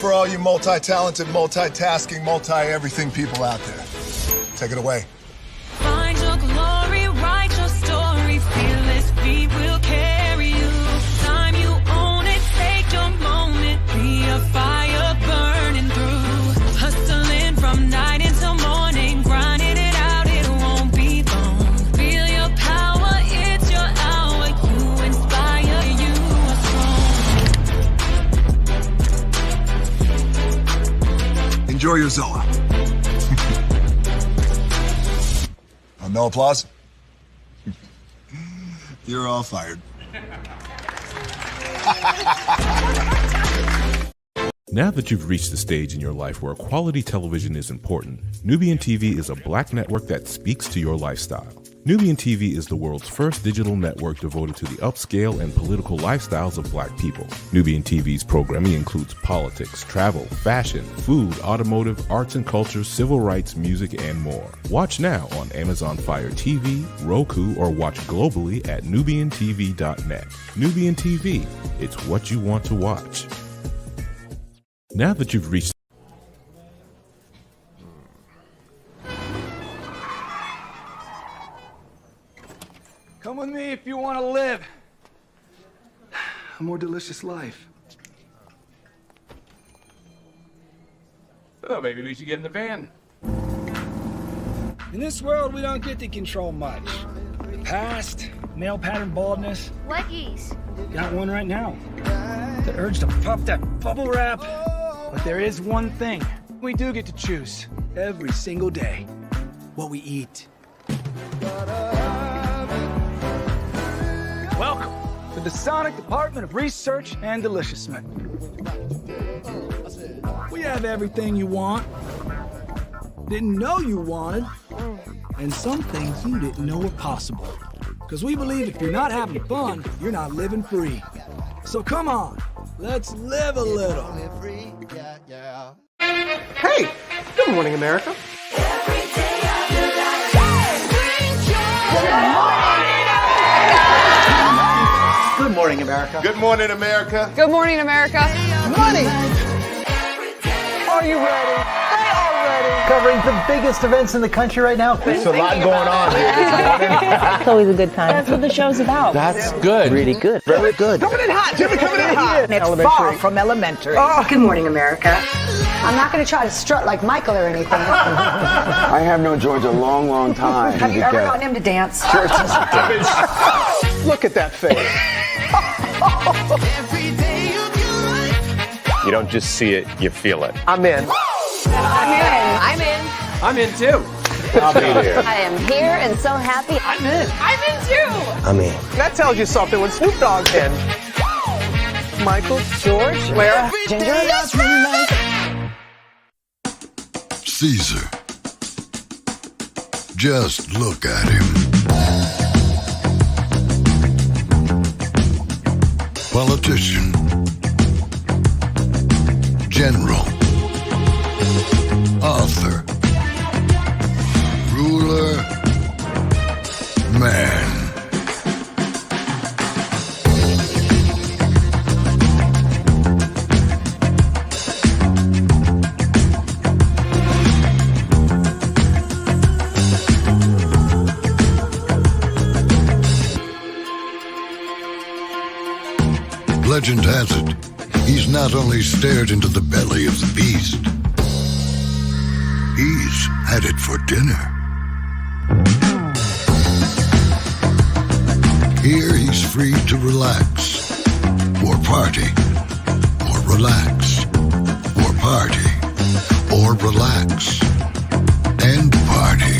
For all you multi-talented, multitasking, multi-everything people out there. Take it away. Find your glory, write your story, fearless feet will carry you. Time you own it, take your moment, be a fire burning through. Hustling from night until morning, grinding it out, it won't be long. Feel your power, it's your hour, you inspire, you are strong. Enjoy your Zoa. No applause? You're all fired. Now that you've reached the stage in your life where quality television is important, Nubian TV is a black network that speaks to your lifestyle. Nubian TV is the world's first digital network devoted to the upscale and political lifestyles of black people. Nubian TV's programming includes politics, travel, fashion, food, automotive, arts and culture, civil rights, music, and more. Watch now on Amazon Fire TV, Roku, or watch globally at nubiantv.net. Nubian TV, it's what you want to watch. Now that you've reached Come with me if you want to live a more delicious life. Oh, maybe we should get in the van. In this world, we don't get to control much. The past, male pattern baldness. What geese? Got one right now. The urge to pop that bubble wrap. But there is one thing we do get to choose every single day: what we eat. Welcome to the Sonic Department of Research and Deliciousment. We have everything you want, didn't know you wanted, and some things you didn't know were possible. Because we believe if you're not having fun, you're not living free. So come on, let's live a little. Hey, good morning, America. Good morning, America. Good morning, America. Good morning, America. Money. Are you ready? They are ready. Covering the biggest events in the country right now. There's a lot going on here. It's always a good time. That's what the show's about. That's good. Really good. Very good. Coming in hot, Jimmy, coming in hot. It's far from elementary. Oh, good morning, America. I'm not going to try to strut like Michael or anything. I have known George a long, long time. Have you ever gotten him to dance? Look at that face. You don't just see it, you feel it. I'm in. I'm in. I'm in too. I'll be there. I am here and so happy. I'm in. I'm in too. I'm in. That tells you something when Snoop Dogg's in. Michael, George, where? Ginger. Caesar. Just look at him. Politician. General. Author. Ruler. Man. Legend has it, he's not only stared into the belly of the beast, he's had it for dinner. Here he's free to relax, or party, or relax, or party, or relax, and party.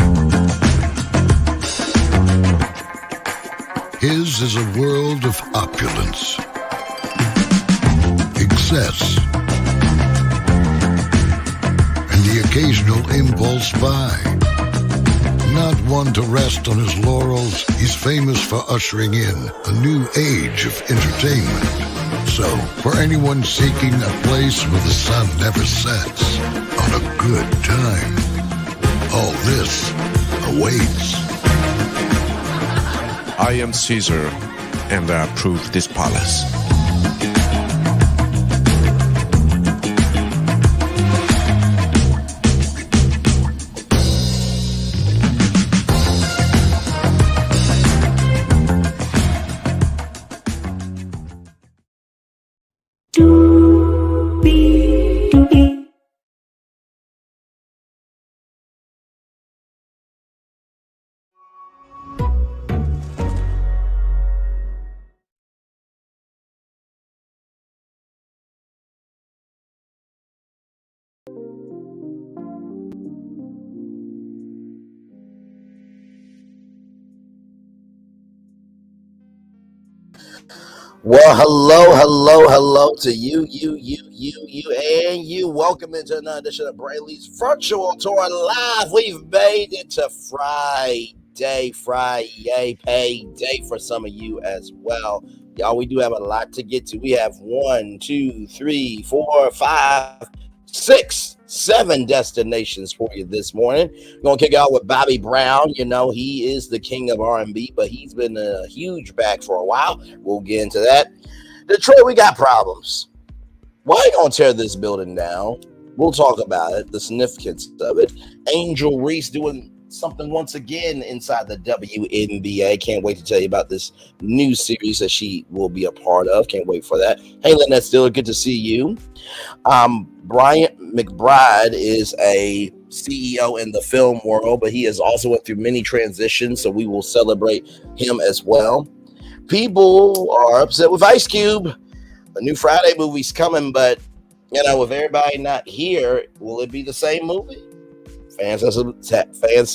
His is a world of opulence, excess, and the occasional impulse buy. Not one to rest on his laurels, he's famous for ushering in a new age of entertainment. So, for anyone seeking a place where the sun never sets on a good time, all this awaits. I am Caesar, and I approve this palace. Well, hello to you, and you. Welcome into another edition of Brayley's Virtual Tour Live. We've made it to Friday, payday for some of you as well. Y'all, we do have a lot to get to. We have 1, 2, 3, 4, 5, 6, 7 destinations for you this morning. We're going to kick out with Bobby Brown. You know, he is the king of R&B, but he's been a huge back for a while. We'll get into that. Detroit, we got problems. Why are you going to tear this building down? We'll talk about it, the significance of it. Angel Reese doing something once again inside the WNBA. Can't wait to tell you about this new series that she will be a part of. Can't wait for that. Hey, Lynette Stiller, good to see you. Bryant McBride is a CEO in the film world, but he has also went through many transitions, so we will celebrate him as well. People are upset with Ice Cube. A new Friday movie's coming, but, you know, with everybody not here, will it be the same movie? Fans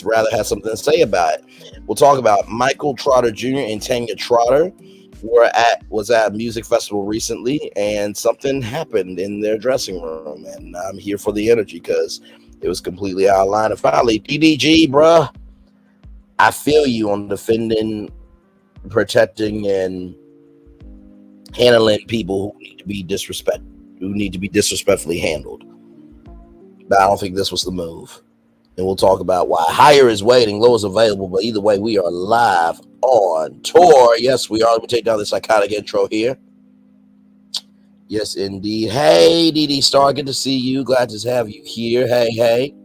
rather have something to say about it. We'll talk about Michael Trotter Jr. and Tanya Trotter was at a music festival recently, and something happened in their dressing room, and I'm here for the energy because it was completely out of line. And finally, DDG, bruh, I feel you on defending, protecting, and handling people who need to be disrespectfully handled. But I don't think this was the move. And we'll talk about why higher is waiting, low is available. But either way, we are live on tour. Yes, we are. Let me take down this iconic intro here. Yes, indeed. Hey, DD Star, good to see you. Glad to have you here. Hey.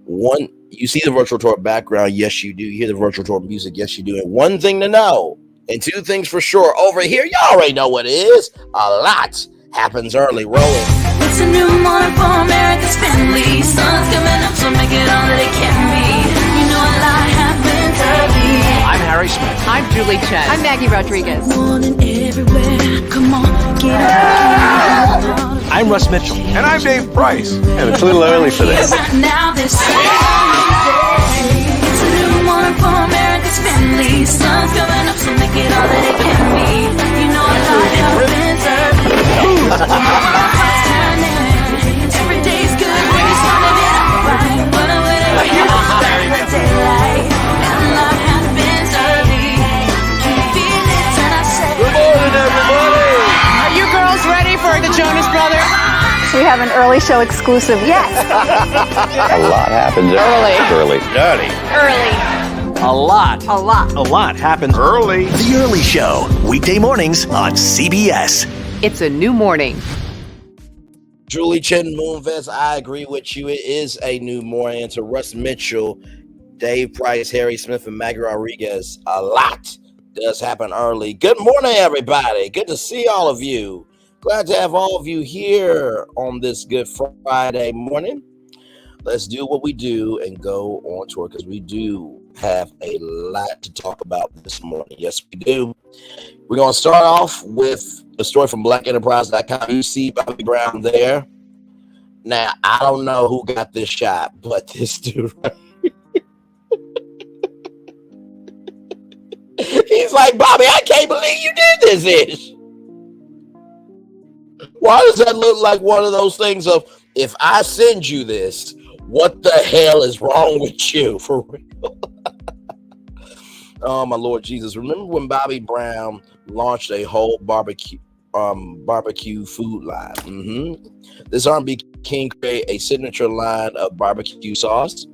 You see the virtual tour background? Yes, you do. You hear the virtual tour music? Yes, you do. And one thing to know, and two things for sure. Over here, y'all already know what it is. A lot happens early. Rolling. It's a new morning for America's family. Sun's coming up, so make it all that it can be. You know a lot happens early. I'm Harry Smith. I'm Julie Chen. I'm Maggie Rodriguez. Morning everywhere. Come on, get up. I'm Russ Mitchell. And I'm Dave Price. And it's a little early for this. Right now, this it's a new morning for America's family. Sun's coming up, so make it all that it can be. You know a lot happens early. Every day's good when you're starting it out right. But I'm waiting for you to start the daylight. And a lot happens early. Can you feel it? And I say, Good morning, everybody. Are you girls ready for the Jonas Brothers? We have an early show exclusive. Yes. A lot happens early. A lot happens early. The Early Show, weekday mornings on CBS. It's a new morning. Julie Chen, Moonves, I agree with you. It is a new morning. And to Russ Mitchell, Dave Price, Harry Smith, and Maggie Rodriguez, a lot does happen early. Good morning, everybody. Good to see all of you. Glad to have all of you here on this Good Friday morning. Let's do what we do and go on tour because we do have a lot to talk about this morning. Yes, we do. We're going to start off with a story from blackenterprise.com. You see Bobby Brown there. Now, I don't know who got this shot, but this dude right he's like, Bobby, I can't believe you did this ish. Why does that look like one of those things of, if I send you this, what the hell is wrong with you? For real. Oh, my Lord Jesus. Remember when Bobby Brown launched a whole barbecue food line? This R&B king created a signature line of barbecue sauce.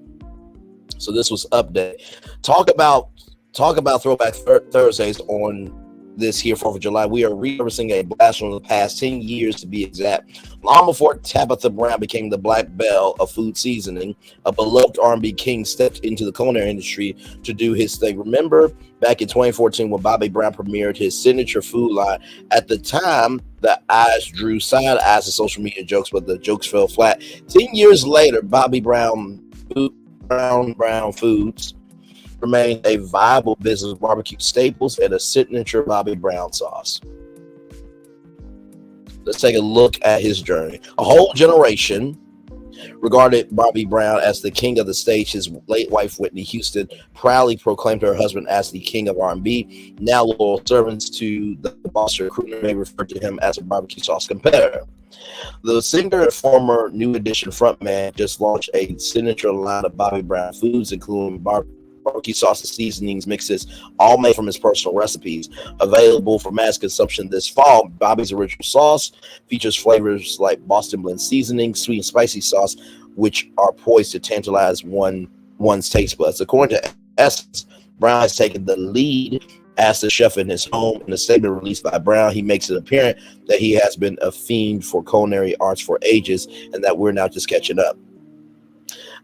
So this was updated. Talk about Throwback Thursdays on this here 4th of July, we are repurposing a blast from the past 10 years to be exact. Long before Tabitha Brown became the Black Belle of food seasoning, a beloved R&B king stepped into the culinary industry to do his thing. Remember back in 2014 when Bobby Brown premiered his signature food line? At the time, the eyes drew side eyes to social media jokes, but the jokes fell flat. 10 years later, Bobby Brown Foods remained a viable business with barbecue staples and a signature Bobby Brown sauce. Let's take a look at his journey. A whole generation regarded Bobby Brown as the king of the stage. His late wife, Whitney Houston, proudly proclaimed her husband as the king of R&B. Now loyal servants to the Boston recruiter may refer to him as a barbecue sauce competitor. The singer and former New Edition frontman just launched a signature line of Bobby Brown foods, including barbecue sauces, seasonings, mixes, all made from his personal recipes. Available for mass consumption this fall, Bobby's original sauce features flavors like Boston blend seasoning, sweet and spicy sauce, which are poised to tantalize one's taste buds. According to Essence, Brown has taken the lead as the chef in his home. In a statement released by Brown, he makes it apparent that he has been a fiend for culinary arts for ages and that we're now just catching up.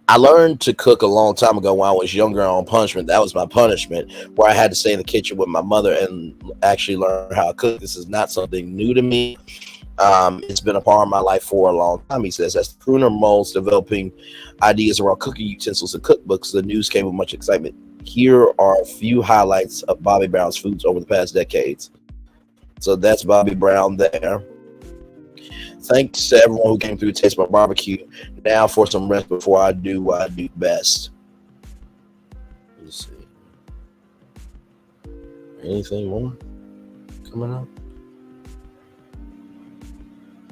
I learned to cook a long time ago when I was younger on punishment. That was my punishment, where I had to stay in the kitchen with my mother and actually learn how to cook. This is not something new to me. It's been a part of my life for a long time, he says. As the crooner molds developing ideas around cooking utensils and cookbooks, the news came with much excitement. Here are a few highlights of Bobby Brown's foods over the past decades. So that's Bobby Brown there. Thanks to everyone who came through to taste my barbecue. Now for some rest before I do what I do best. Let's see. Anything more coming up?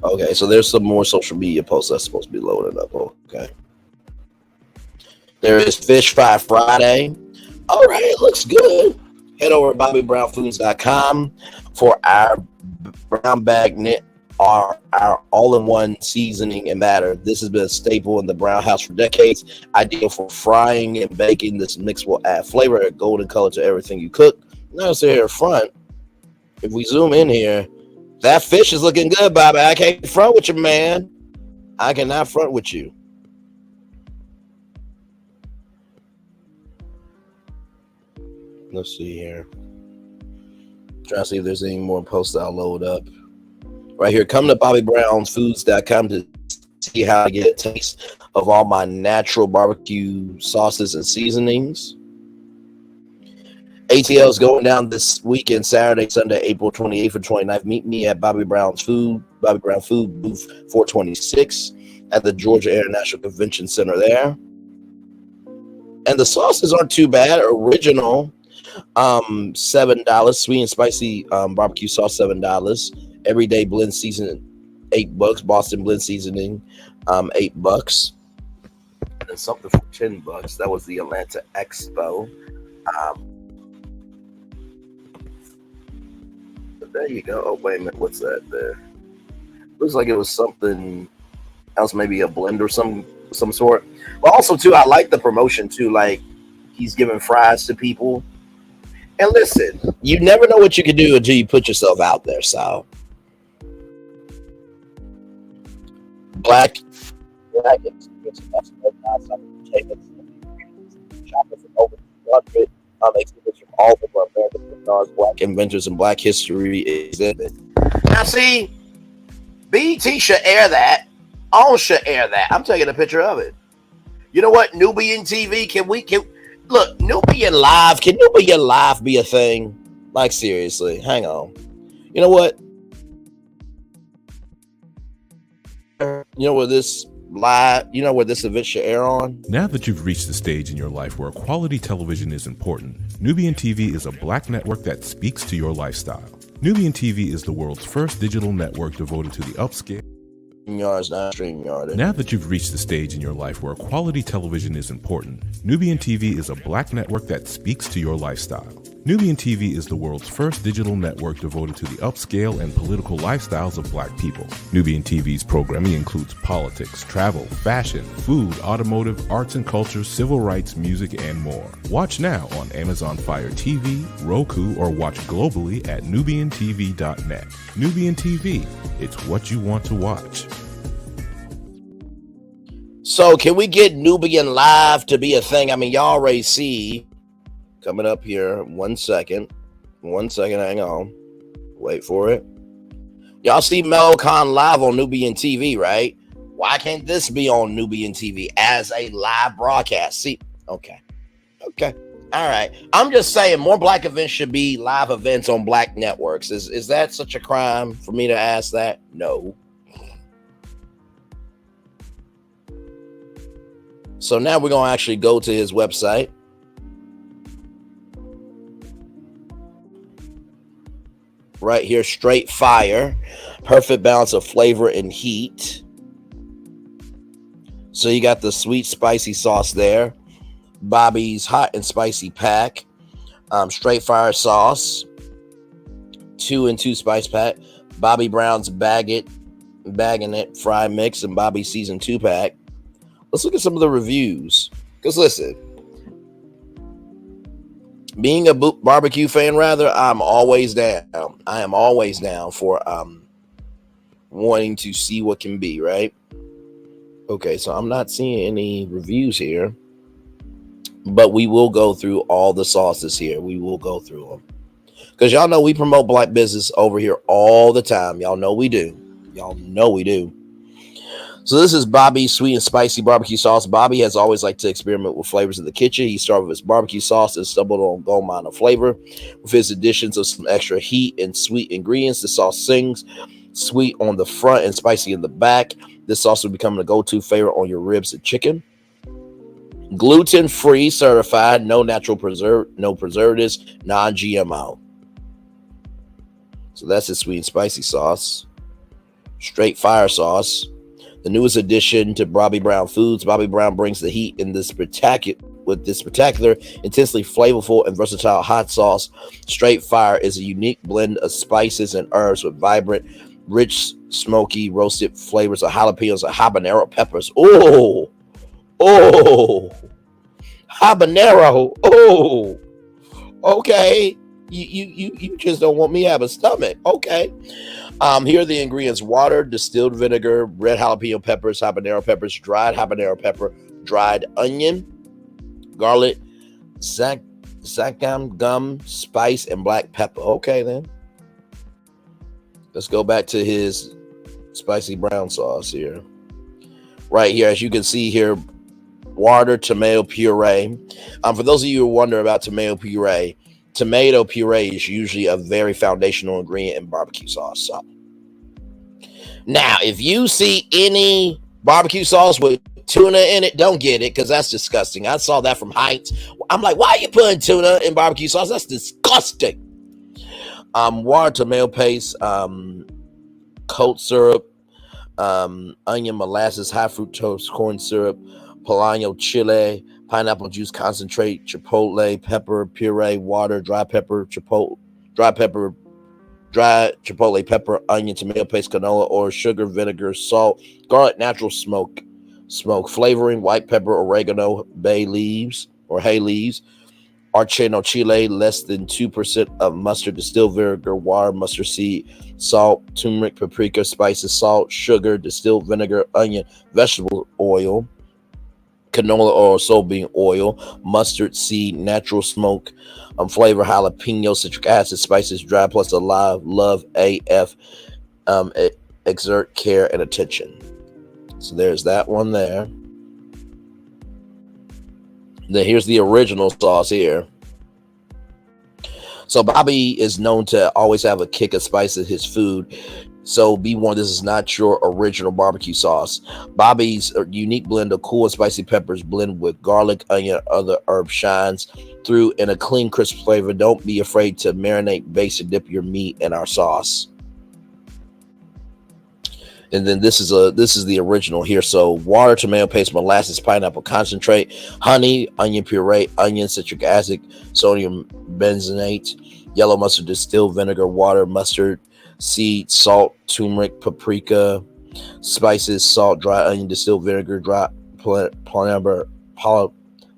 Okay, so there's some more social media posts that's supposed to be loaded up. Okay. There is Fish Fry Friday. All right, it looks good. Head over to BobbyBrownFoods.com for our brown bag knit, our all-in-one seasoning and batter. This has been a staple in the Brown house for decades. Ideal for frying and baking. This mix will add flavor and golden color to everything you cook. Notice here front, if we zoom in here, that fish is looking good, Bobby. I can't front with you, man. I cannot front with you. Let's see here. Trying to see if there's any more posts I'll load up. Right here, come to BobbyBrownFoods.com to see how to get a taste of all my natural barbecue sauces and seasonings. ATL is going down this weekend, Saturday, Sunday, April 28th and 29th. Meet me at Bobby Brown Food booth 426 at the Georgia International Convention Center there. And the sauces aren't too bad. Original, $7. Sweet and spicy barbecue sauce, $7. Everyday blend seasoning, $8. Boston blend seasoning, $8. And then something for $10. That was the Atlanta Expo. But there you go. Oh, wait a minute. What's that there? Looks like it was something else, maybe a blend or some sort. But also, too, I like the promotion, too. Like, he's giving fries to people. And listen, you never know what you can do until you put yourself out there, so. Black experience shopping for over 200 exhibits from all over America. Black inventors and Black history exhibit. Now, see, BT should air that. OWN should air that. I'm taking a picture of it. You know what? Nubian TV, can look, Nubian Live. Can Nubian Live be a thing? Like, seriously, hang on. You know what? You know where this event should air on? Now that you've reached the stage in your life where quality television is important, Nubian TV is a Black network that speaks to your lifestyle. Nubian TV is the world's first digital network devoted to the upscale. Now that you've reached the stage in your life where quality television is important, Nubian TV is a Black network that speaks to your lifestyle. Nubian TV is the world's first digital network devoted to the upscale and political lifestyles of Black people. Nubian TV's programming includes politics, travel, fashion, food, automotive, arts and culture, civil rights, music, and more. Watch now on Amazon Fire TV, Roku, or watch globally at nubiantv.net. Nubian TV, it's what you want to watch. So can we get Nubian Live to be a thing? I mean, y'all already see coming up here. 1 second. 1 second. Hang on. Wait for it. Y'all see Melcon live on Nubian TV, right? Why can't this be on Nubian TV as a live broadcast? See? Okay. All right. I'm just saying more Black events should be live events on Black networks. Is that such a crime for me to ask that? No. So now we're going to actually go to his website. Right here, straight fire, perfect balance of flavor and heat. So you got the sweet spicy sauce there, Bobby's hot and spicy pack, straight fire sauce, 2 and 2 spice pack, Bobby Brown's bagging it fry mix, and Bobby season 2 pack. Let's look at some of the reviews. Because listen, being a barbecue fan, rather, I'm always down. I am always down for wanting to see what can be, right? Okay, so I'm not seeing any reviews here, but we will go through all the sauces here. We will go through them. Because y'all know we promote Black business over here all the time. Y'all know we do. So this is Bobby's sweet and spicy barbecue sauce. Bobby has always liked to experiment with flavors in the kitchen. He started with his barbecue sauce and stumbled on gold mine of flavor. With his additions of some extra heat and sweet ingredients, the sauce sings sweet on the front and spicy in the back. This sauce will become the go-to favorite on your ribs and chicken. Gluten-free certified, no natural no preservatives, non-GMO. So that's his sweet and spicy sauce. Straight fire sauce. The newest addition to Bobby Brown Foods. Bobby Brown brings the heat in this spectacular, intensely flavorful and versatile hot sauce. Straight Fire is a unique blend of spices and herbs with vibrant, rich, smoky, roasted flavors of jalapenos and habanero peppers. Oh, habanero. Oh, okay. You just don't want me to have a stomach. Okay. Here are the ingredients: water, distilled vinegar, red jalapeno peppers, habanero peppers, dried habanero pepper, dried onion, garlic, sacam gum, spice, and black pepper. Okay, then. Let's go back to his spicy brown sauce here. Right here, as you can see here, water, tomato puree. For those of you who wonder about tomato puree is usually a very foundational ingredient in barbecue sauce. So now, if you see any barbecue sauce with tuna in it, don't get it, because that's disgusting. I saw that from Heights. I'm like, why are you putting tuna in barbecue sauce? That's disgusting. Water, tomato paste, coat syrup, onion, molasses, high fructose corn syrup, Polano chile, pineapple juice concentrate, chipotle pepper puree, water, dry chipotle pepper, onion, tomato paste, canola oil, sugar, vinegar, salt, garlic, natural smoke flavoring, white pepper, oregano, bay leaves or hay leaves, archeno chile, less than 2% of mustard, distilled vinegar, water, mustard seed, salt, turmeric, paprika, spices, salt, sugar, distilled vinegar, onion, vegetable oil, canola oil, soybean oil, mustard seed, natural smoke, flavor, jalapeno, citric acid, spices, dry plus alive, love, AF, exert care and attention. So there's that one there. Then here's the original sauce here. So Bobby is known to always have a kick of spice in his food. So be warned, this is not your original barbecue sauce. Bobby's unique blend of cool and spicy peppers blend with garlic, onion, other herb shines through in a clean, crisp flavor. Don't be afraid to marinate, baste, and dip your meat in our sauce. And then this is the original here. So water, tomato paste, molasses, pineapple concentrate, honey, onion puree, onion, citric acid, sodium benzoate, yellow mustard, distilled vinegar, water, mustard seed, salt, turmeric, paprika, spices, salt, dry onion, distilled vinegar, dry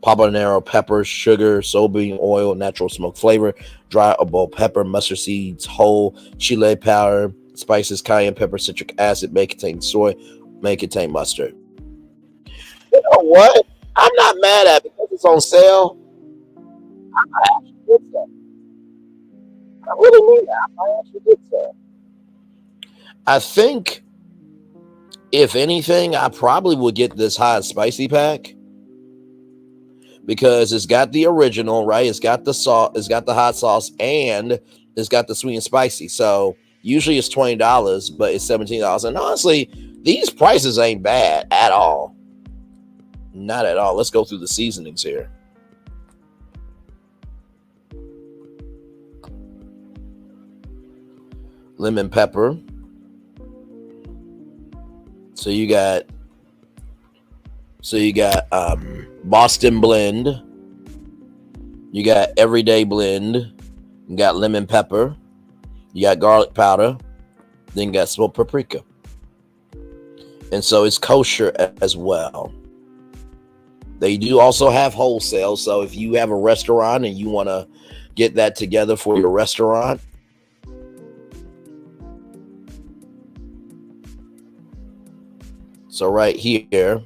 habanero pepper, sugar, soybean oil, natural smoke flavor, dry or boiled pepper, mustard seeds, whole, chile powder, spices, cayenne pepper, citric acid, may contain soy, may contain mustard. You know what? I'm not mad at it because it's on sale. I actually did so. I really mean that. I actually did so. I think, if anything, I probably would get this hot and spicy pack because it's got the original, right? It's got the salt, it's got the hot sauce, and it's got the sweet and spicy. So usually it's $20, but it's $17. And honestly, these prices ain't bad at all. Not at all. Let's go through the seasonings here. Lemon pepper. So you got Boston blend. You got everyday blend. You got lemon pepper. You got garlic powder. Then you got smoked paprika. And so it's kosher as well. They do also have wholesale. So if you have a restaurant and you want to get that together for your restaurant, so right here,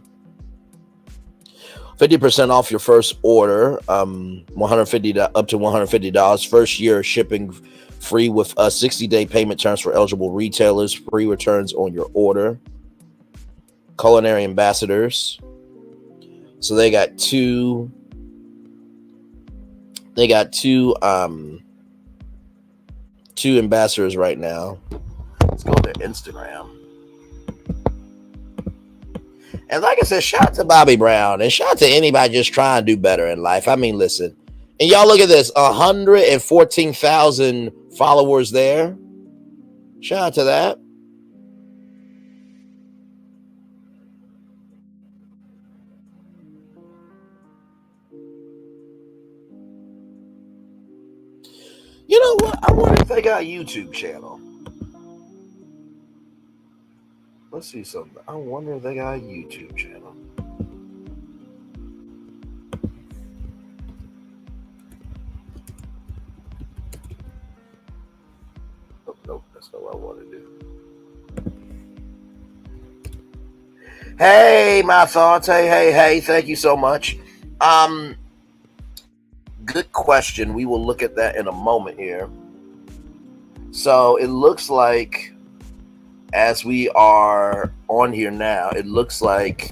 50% off your first order, $150 up to $150. First year shipping free with 60-day payment terms for eligible retailers. Free returns on your order. Culinary ambassadors. So they got two ambassadors right now. Let's go to their Instagram. And like I said, shout out to Bobby Brown and shout out to anybody just trying to do better in life. I mean, listen, and y'all look at this, 114,000 followers there. Shout out to that. You know what? I wonder if they got a YouTube channel. Let's see something. I wonder if they got a YouTube channel. Oh, nope, that's not what I want to do. Hey, my thoughts. Hey, thank you so much. Good question. We will look at that in a moment here. So it looks like, as we are on here now, it looks like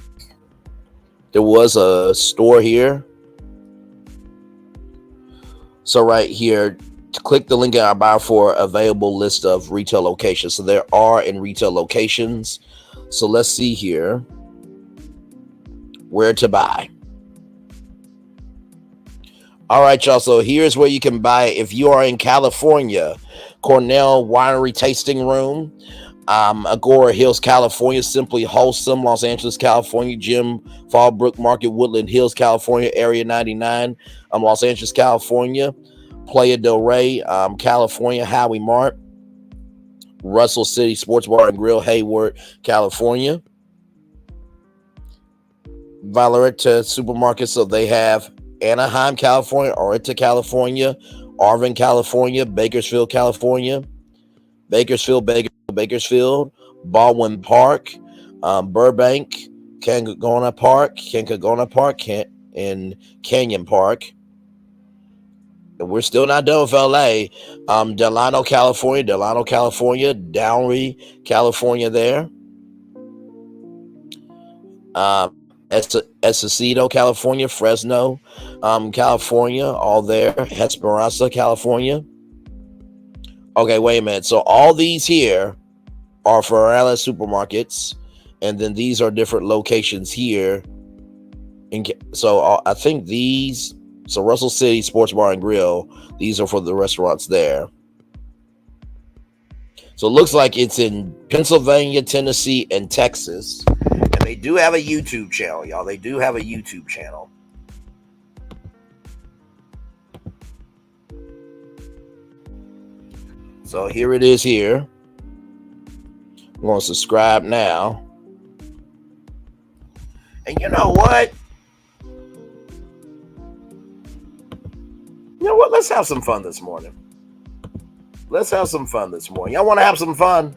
there was a store here. So right here, click the link in our bio for available list of retail locations. So there are in retail locations. So let's see here where to buy. All right, y'all. So here's where you can buy it. If you are in California, Cornell Winery Tasting Room, Agora Hills, California, Simply Wholesome, Los Angeles, California, Jim Fallbrook Market, Woodland Hills, California, Area 99, Los Angeles, California, Playa del Rey, California, Howie Mart, Russell City Sports Bar and Grill, Hayward, California, Vallarta Supermarket. So they have Anaheim, California, Orita, California, Arvin, California, Bakersfield, California, Bakersfield, Baldwin Park, Burbank, Cancagona Park, and Canyon Park. And we're still not done with LA. Delano, California, Downey, California there. Escondido, California, Fresno, California, all there. Esperanza, California. Okay, wait a minute. So all these here are for LS supermarkets, and then these are different locations here. So I think these, so Russell City Sports Bar and Grill, these are for the restaurants there. So it looks like it's in Pennsylvania, Tennessee, and Texas. And they do have a YouTube channel, y'all. They do have a YouTube channel. So here it is here. I'm going to subscribe now. And you know what? You know what? Let's have some fun this morning. Let's have some fun this morning. Y'all want to have some fun?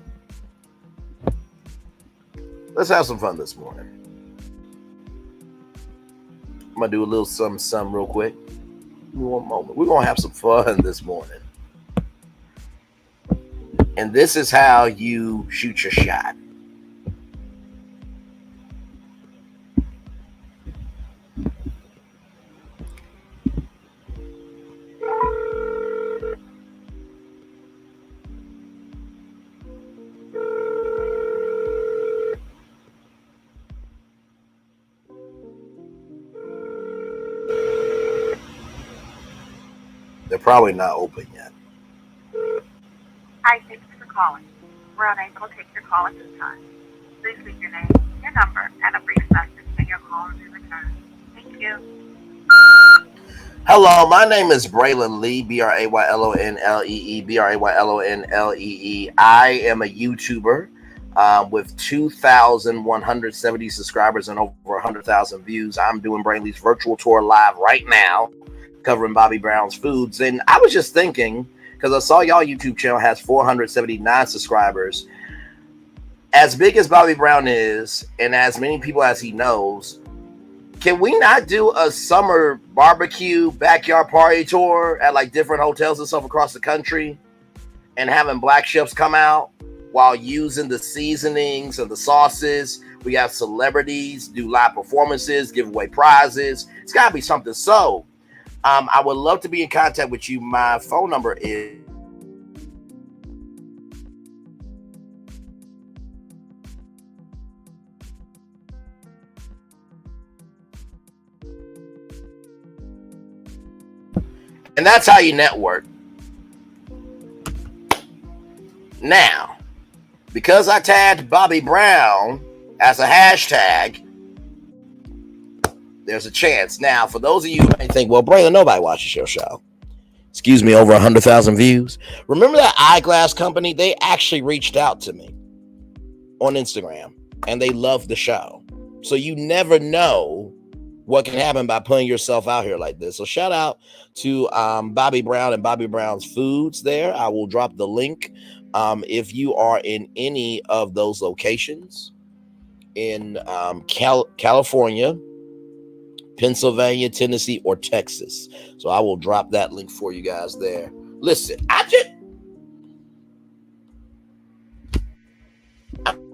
Let's have some fun this morning. I'm going to do a little something real quick. Give me one moment. We're going to have some fun this morning. And this is how you shoot your shot. They're probably not open yet. Hi, thanks for calling. We're unable to take your call at this time. Please leave your name, your number, and a brief message, and your call will be returned. Thank you. Hello, my name is Braylon Lee, Braylonlee, Braylonlee. I am a YouTuber with 2,170 subscribers and over 100,000 views. I'm doing Braylon Lee's virtual tour live right now, covering Bobby Brown's foods. And I was just thinking, because I saw y'all YouTube channel has 479 subscribers. As big as Bobby Brown is, and as many people as he knows, can we not do a summer barbecue backyard party tour at like different hotels and stuff across the country, and having black chefs come out while using the seasonings and the sauces? We have celebrities do live performances, give away prizes. It's got to be something. So I would love to be in contact with you. My phone number is and that's how you network. Now, because I tagged Bobby Brown as a hashtag, there's a chance. Now, for those of you who may think, well, Braylon, nobody watches your show. Excuse me, over 100,000 views. Remember that eyeglass company? They actually reached out to me on Instagram, and they loved the show. So you never know what can happen by putting yourself out here like this. So shout out to Bobby Brown and Bobby Brown's Foods there. I will drop the link if you are in any of those locations in California, Pennsylvania, Tennessee, or Texas. So I will drop that link for you guys there. Listen,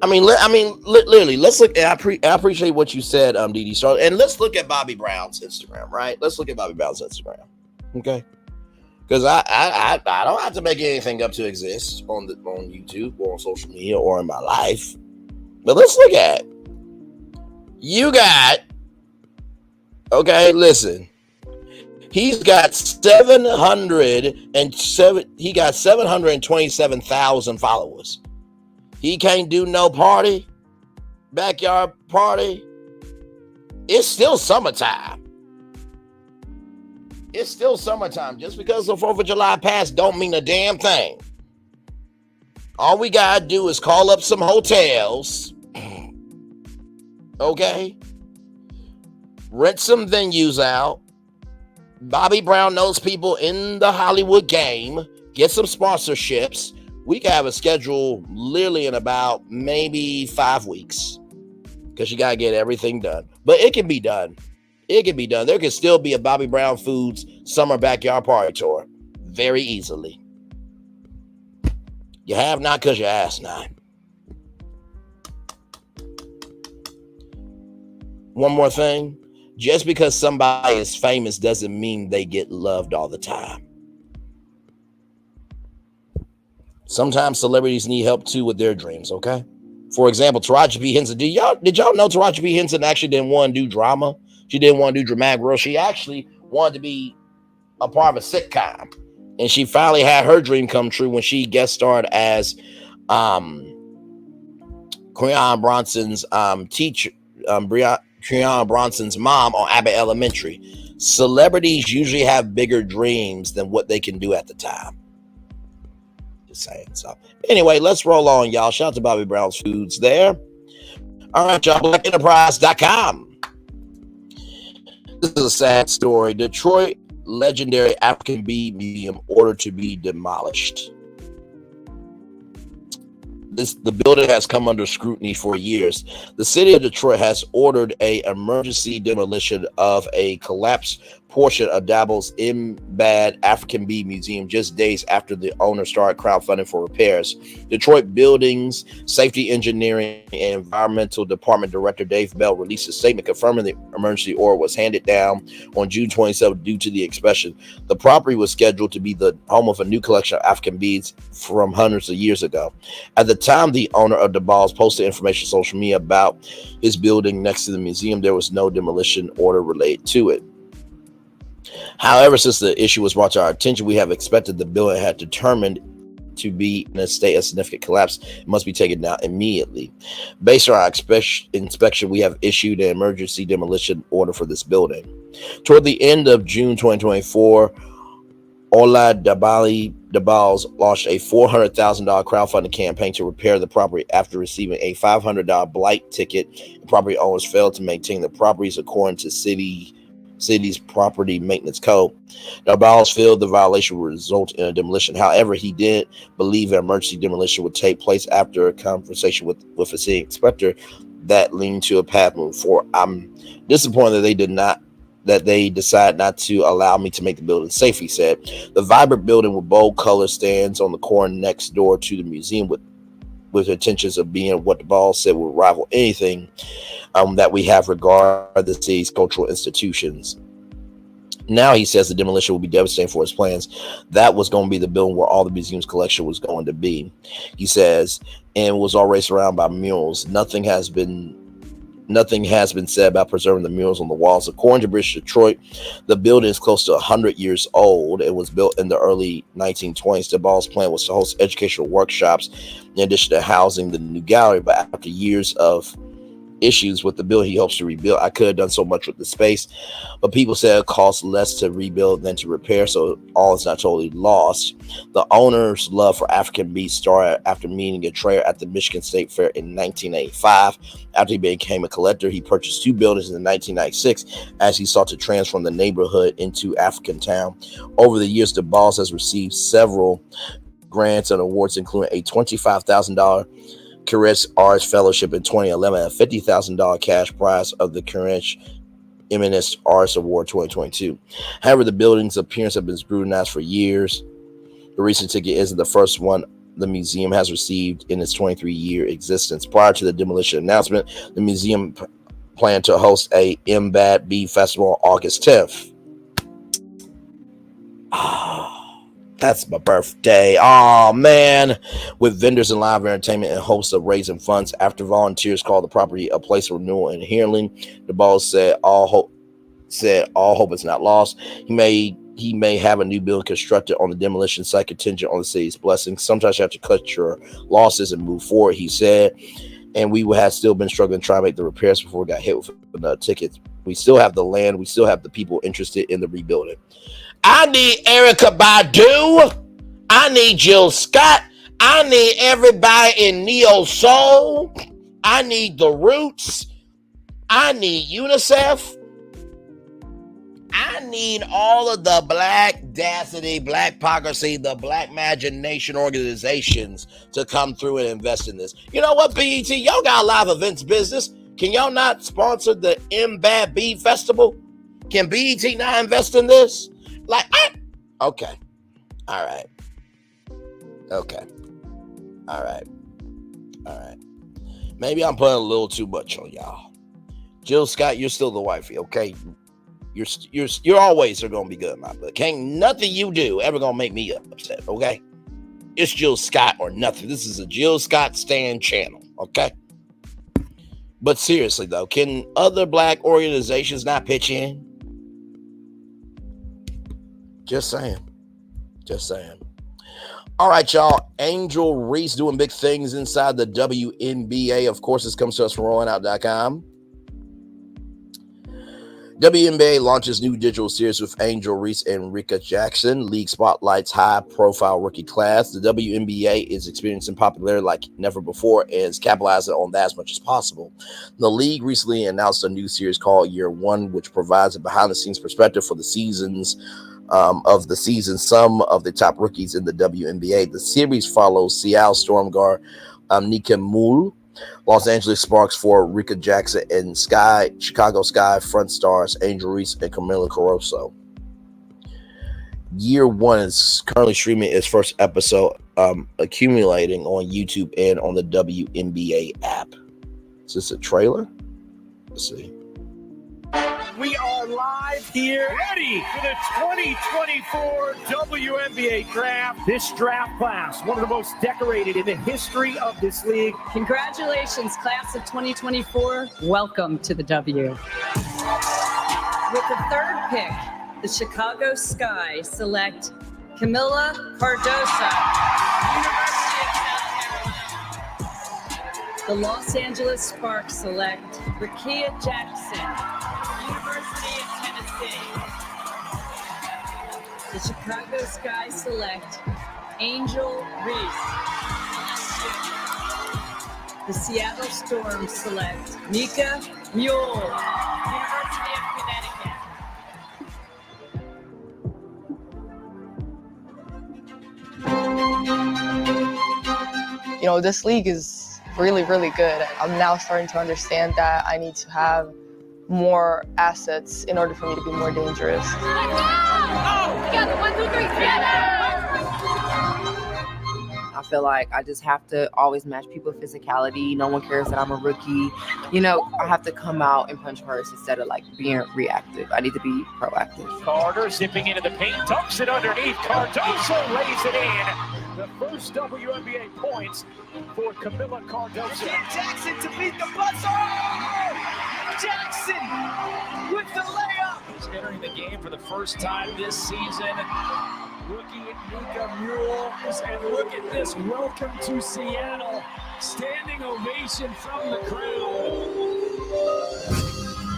literally, let's look. I appreciate what you said, DD. So, and let's look at Bobby Brown's Instagram, right? Let's look at Bobby Brown's Instagram, okay? Because I don't have to make anything up to exist on YouTube or on social media or in my life. But let's look at it. You got, okay, listen. He's got 727,000 followers. He can't do no party, backyard party. It's still summertime. It's still summertime. Just because the 4th of July passed don't mean a damn thing. All we gotta do is call up some hotels, okay? Rent some venues out. Bobby Brown knows people in the Hollywood game. Get some sponsorships. We can have a schedule literally in about maybe 5 weeks, because you got to get everything done. But it can be done. It can be done. There can still be a Bobby Brown Foods summer backyard party tour very easily. You have not because you asked not. One more thing. Just because somebody is famous doesn't mean they get loved all the time. Sometimes celebrities need help too with their dreams, okay? For example, Taraji P. Henson. Did y'all know Taraji P. Henson actually didn't want to do drama? She didn't want to do dramatic role. She actually wanted to be a part of a sitcom. And she finally had her dream come true when she guest starred as Creon Bronson's teacher, Creon Bronson's mom on Abbott Elementary. Celebrities usually have bigger dreams than what they can do at the time. Just saying. So anyway, let's roll on, y'all. Shout out to Bobby Brown's Foods there. All right, y'all. BlackEnterprise.com. This is a sad story. Detroit legendary African Bee Museum ordered to be demolished. The building has come under scrutiny for years. The city of Detroit has ordered an emergency demolition of a collapsed portion of Dabble's Mbad African Bee Museum just days after the owner started crowdfunding for repairs. Detroit Buildings, Safety Engineering, and Environmental Department Director Dave Bell released a statement confirming the emergency order was handed down on June 27 due to the inspection. The property was scheduled to be the home of a new collection of African beads from hundreds of years ago. At the time the owner of the balls posted information on social media about his building next to the museum, there was no demolition order related to it. However, since the issue was brought to our attention, we have expected the building had determined to be in a state of significant collapse. It must be taken down immediately. Based on our inspection, we have issued an emergency demolition order for this building. Toward the end of June 2024, Ola Dabals launched a $400,000 crowdfunding campaign to repair the property after receiving a $500 blight ticket. The property owners failed to maintain the properties according to city's property maintenance code. Dabals felt the violation would result in a demolition. However, he did believe an emergency demolition would take place after a conversation with a city inspector that leaned to a path moving forward. I'm disappointed that they decided not to allow me to make the building safe, he said. The vibrant building with bold color stands on the corner next door to the museum with intentions of being what the ball said would rival anything that we have regarded the city's cultural institutions. Now he says the demolition will be devastating for his plans. That was going to be the building where all the museum's collection was going to be, he says, and was already surrounded by murals. Nothing has been said about preserving the murals on the walls. According to British Detroit, the building is close to 100 years old. It was built in the early 1920s. The ball's plan was to host educational workshops in addition to housing the new gallery. But after years of issues with the building, he hopes to rebuild. I could have done so much with the space, but people said it costs less to rebuild than to repair, so all is not totally lost. The owner's love for African beads started after meeting a trader at the Michigan State Fair in 1985. After he became a collector, he purchased two buildings in 1996 as he sought to transform the neighborhood into African town. Over the years, the Balls has received several grants and awards, including a $25,000 Courage Arts Fellowship in 2011, a $50,000 cash prize of the Courage Eminence Arts Award 2022. However, the building's appearance has been scrutinized for years. The recent ticket isn't the first one the museum has received in its 23-year existence. Prior to the demolition announcement, the museum planned to host a Mbad Bee Festival on August 10th. That's my birthday. Oh, man. With vendors and live entertainment in hopes of raising funds after volunteers called the property a place of renewal and healing. The boss said all hope is not lost. He may have a new building constructed on the demolition site contingent on the city's blessings. Sometimes you have to cut your losses and move forward, he said. And we have still been struggling to try to make the repairs before we got hit with another ticket. We still have the land. We still have the people interested in the rebuilding. I need Erykah Badu. I need Jill Scott. I need everybody in Neo Soul. I need The Roots. I need UNICEF. I need all of the Black Dacity, Black Pocracy, the Black Imagination organizations to come through and invest in this. You know what, BET? Y'all got a live events business. Can y'all not sponsor the Mbad Bee Festival? Can BET not invest in this? Okay. All right. Okay. All right. Maybe I'm putting a little too much on y'all. Jill Scott, you're still the wifey, okay? You're always are gonna be good in my book. Ain't nothing you do ever gonna make me upset, okay? It's Jill Scott or nothing. This is a Jill Scott Stan channel, okay? But seriously though, can other Black organizations not pitch in? Just saying. All right, y'all. Angel Reese doing big things inside the WNBA. Of course, this comes to us from rollingout.com. WNBA launches new digital series with Angel Reese and Rika Jackson. League spotlights high-profile rookie class. The WNBA is experiencing popularity like never before and is capitalizing on that as much as possible. The league recently announced a new series called Year One, which provides a behind-the-scenes perspective for the seasons of the season. Some of the top rookies in the WNBA. The series follows Seattle Storm guard Nika Moule, Los Angeles Sparks for Rika Jackson, and Chicago Sky front stars Angel Reese and Camila Caruso. Year One is currently streaming its first episode, accumulating on YouTube and on the WNBA app. Is this a trailer? Let's see. We are live here, ready for the 2024 WNBA draft. This draft class, one of the most decorated in the history of this league. Congratulations, class of 2024. Welcome to the W. With the third pick, the Chicago Sky select Camila Cardoso, University of South Carolina. The Los Angeles Sparks select Rikia Jackson, University of Tennessee. The Chicago Sky select Angel Reese. The Seattle Storm select Nika Moule, University of Connecticut. You know, this league is really, really good. I'm now starting to understand that I need to have more assets in order for me to be more dangerous. Let's go! Together, 1, 2, 3, together! I feel like I just have to always match people's physicality. No one cares that I'm a rookie. You know, I have to come out and punch first instead of like being reactive. I need to be proactive. Carter zipping into the paint, dumps it underneath. Cardoso lays it in. The first WNBA points for Camila Cardoso. Jackson to beat the buzzer! Jackson with the layup! He's entering the game for the first time this season. Rookie Nika Moule, and look at this. Welcome to Seattle. Standing ovation from the crowd.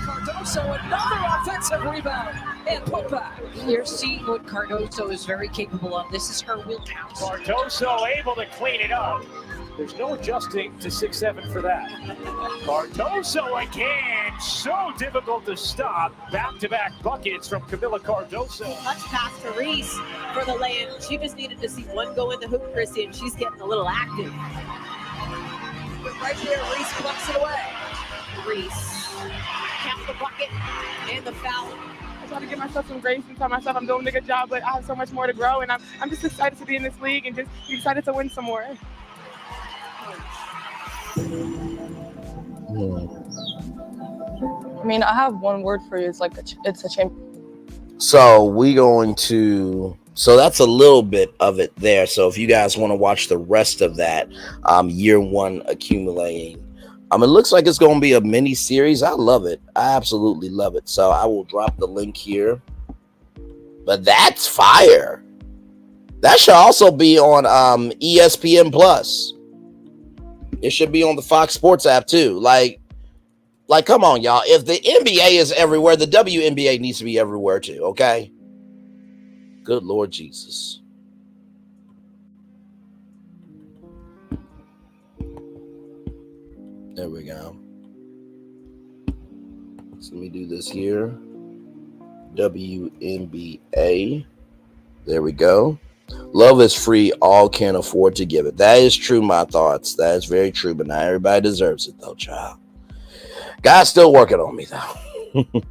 Cardoso, another offensive rebound and putback. You're seeing what Cardoso is very capable of. This is her wheelhouse. Cardoso able to clean it up. There's no adjusting to 6'7" for that. Cardoso again, so difficult to stop. Back-to-back buckets from Camila Cardoso. Touch pass to Reese for the lay-in. She just needed to see one go in the hoop, Chrissy, and she's getting a little active. But right there, Reese plucks it away. Reese, count the bucket and the foul. I try to give myself some grace and tell myself I'm doing a good job, but I have so much more to grow, and I'm just excited to be in this league and just excited to win some more. I mean, I have one word for you. It's like it's a champion. So so that's a little bit of it there. So if you guys want to watch the rest of that, Year One accumulating, it looks like it's going to be a mini series. I love it. I absolutely love it. So I will drop the link here. But that's fire. That should also be on ESPN Plus. It should be on the Fox Sports app too. Like, come on, y'all. If the NBA is everywhere, the WNBA needs to be everywhere too, okay? Good Lord Jesus. There we go. So let me do this here. WNBA. There we go. Love is free. All can afford to give it. That is true, my thoughts. That is very true, but not everybody deserves it, though, child. God's still working on me, though. All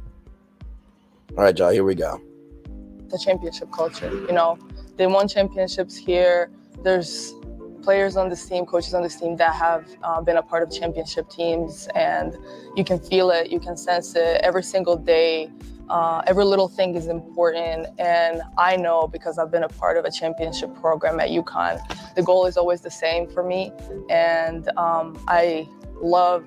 right, y'all, here we go. The championship culture, you know, they won championships here. There's players on this team, coaches on this team that have been a part of championship teams, and you can feel it, you can sense it every single day. Every little thing is important, and I know because I've been a part of a championship program at UConn, the goal is always the same for me, and I love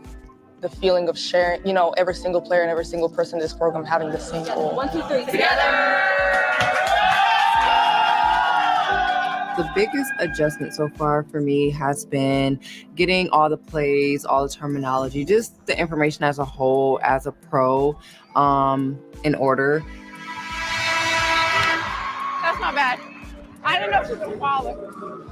the feeling of sharing, you know, every single player and every single person in this program having the same goal. 1, 2, 3, together! The biggest adjustment so far for me has been getting all the plays, all the terminology, just the information as a whole, as a pro, in order. That's not bad. I didn't know she was a follow.